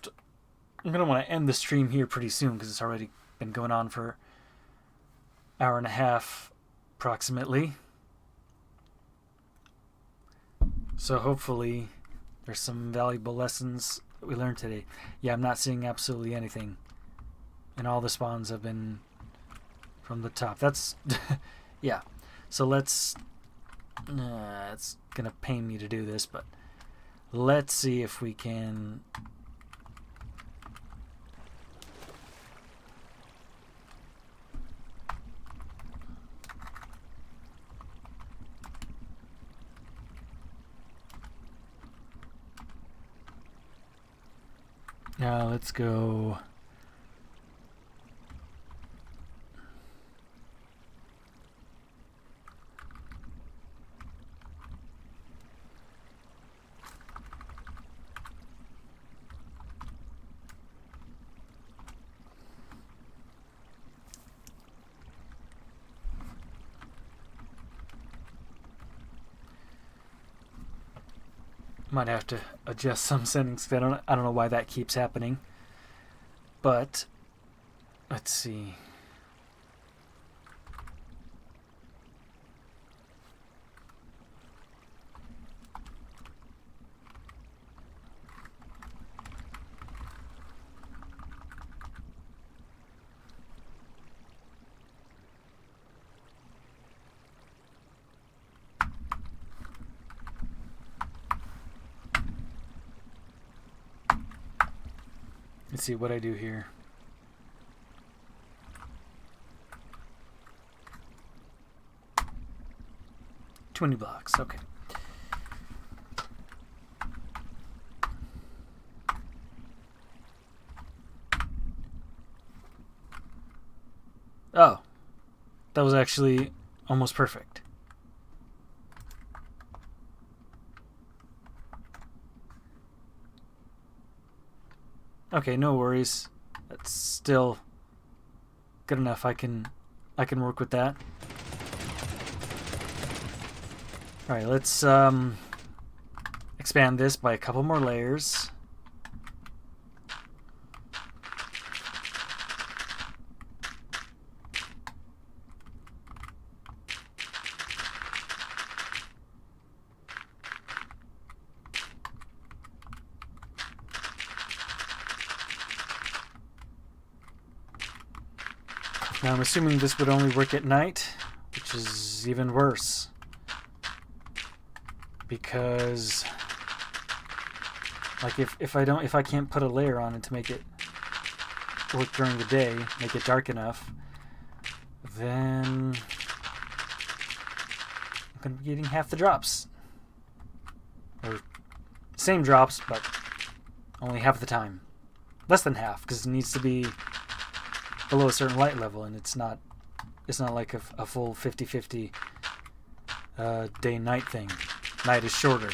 want to end the stream here pretty soon because it's already been going on for an hour and a half, approximately. So hopefully there's some valuable lessons that we learned today. Yeah, I'm not seeing absolutely anything, and all the spawns have been from the top. That's yeah. So let's. It's gonna pain me to do this, but let's see if we can. Now let's go. Might have to adjust some settings. I don't know why that keeps happening. But let's see. Let's see what I do here. $20, okay. Oh, that was actually almost perfect. Okay, no worries. That's still good enough. I can work with that. All right, let's expand this by a couple more layers. Now I'm assuming this would only work at night, which is even worse. Because like if I can't put a layer on it to make it work during the day, make it dark enough, then I'm gonna be getting half the drops. Or same drops, but only half the time. Less than half, because it needs to be below a certain light level, and it's not like a full 50-50 day-night thing. Night is shorter.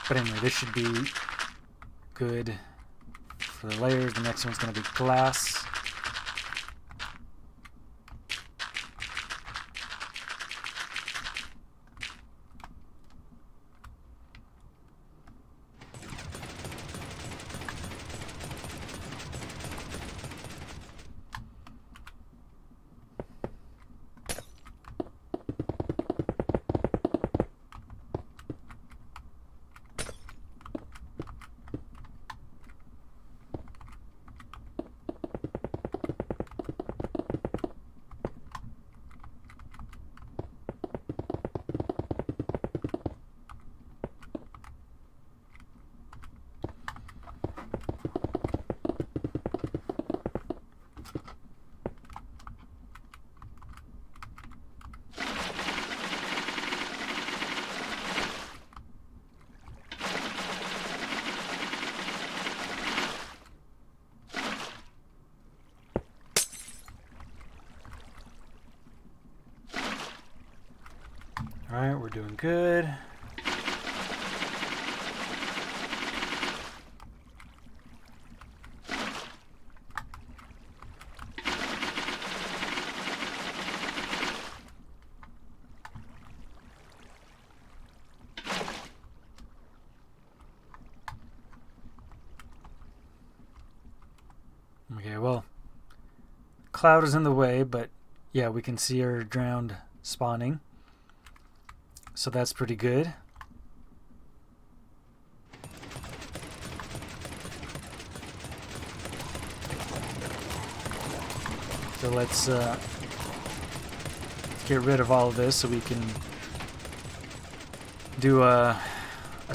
But anyway, this should be good for the layers. The next one's going to be glass. Alright, we're doing good. Okay, well, cloud is in the way, but yeah, we can see our drowned spawning. So that's pretty good. So let's get rid of all of this so we can do a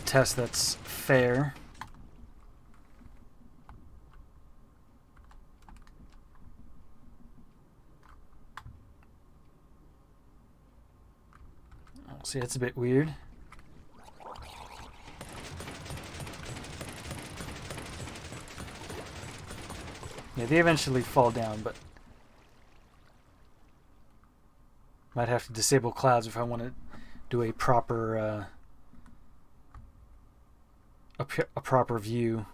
test that's fair. See, that's a bit weird. Yeah, they eventually fall down, but might have to disable clouds if I want to do a proper a proper view.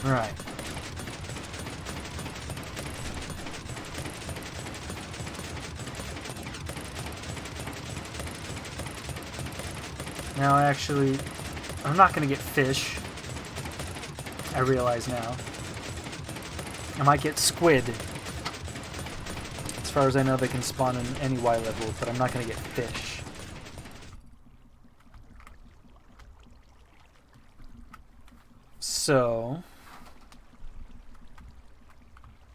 Right. Now, actually, I'm not going to get fish. I realize now. I might get squid. As far as I know, they can spawn in any Y level, but I'm not going to get fish. So,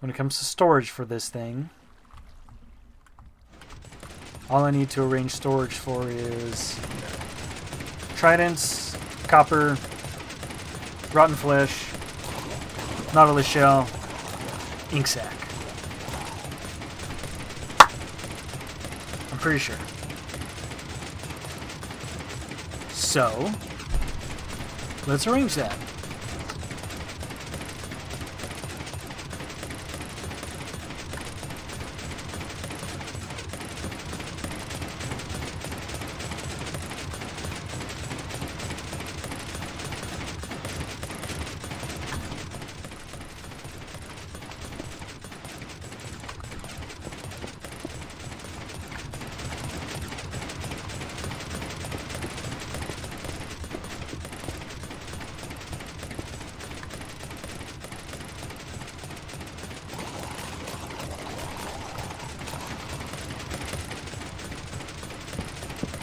when it comes to storage for this thing, all I need to arrange storage for is tridents, copper, rotten flesh, nautilus shell, ink sac. I'm pretty sure. So, let's arrange that.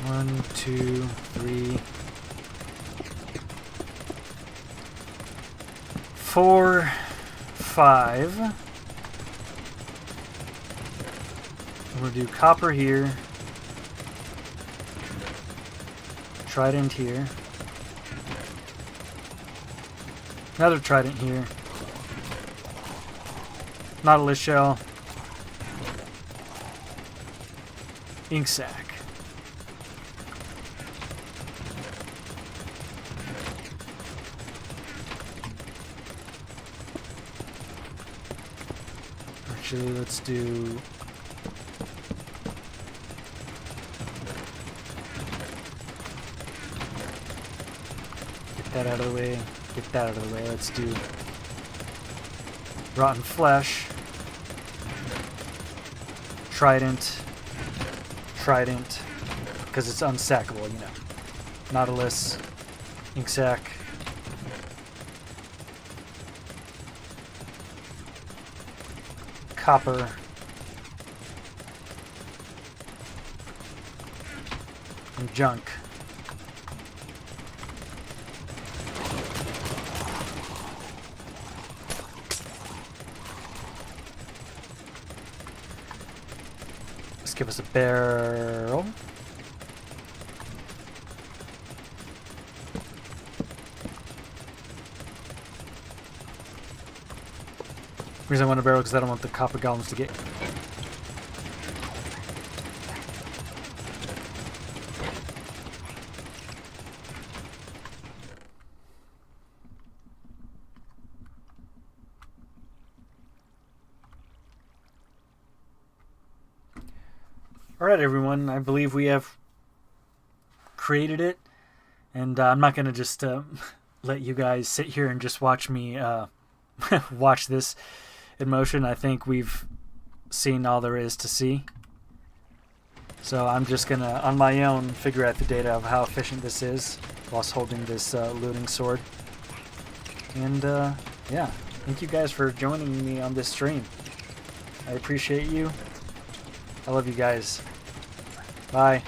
One, two, three, 4, 5. We'll do copper here, trident here, another trident here, nautilus shell, ink sac. Actually, let's do that out of the way. Get that out of the way. Let's do rotten flesh, trident, because it's unsackable, you know. Nautilus, ink sac, copper, and junk. Let's give us a barrel. The reason I want a barrel because I don't want the copper golems to get. Alright, everyone. I believe we have created it. And I'm not going to just let you guys sit here and just watch me watch this in motion. I think we've seen all there is to see. So I'm just going to, on my own, figure out the data of how efficient this is whilst holding this looting sword. And yeah, thank you guys for joining me on this stream. I appreciate you. I love you guys. Bye.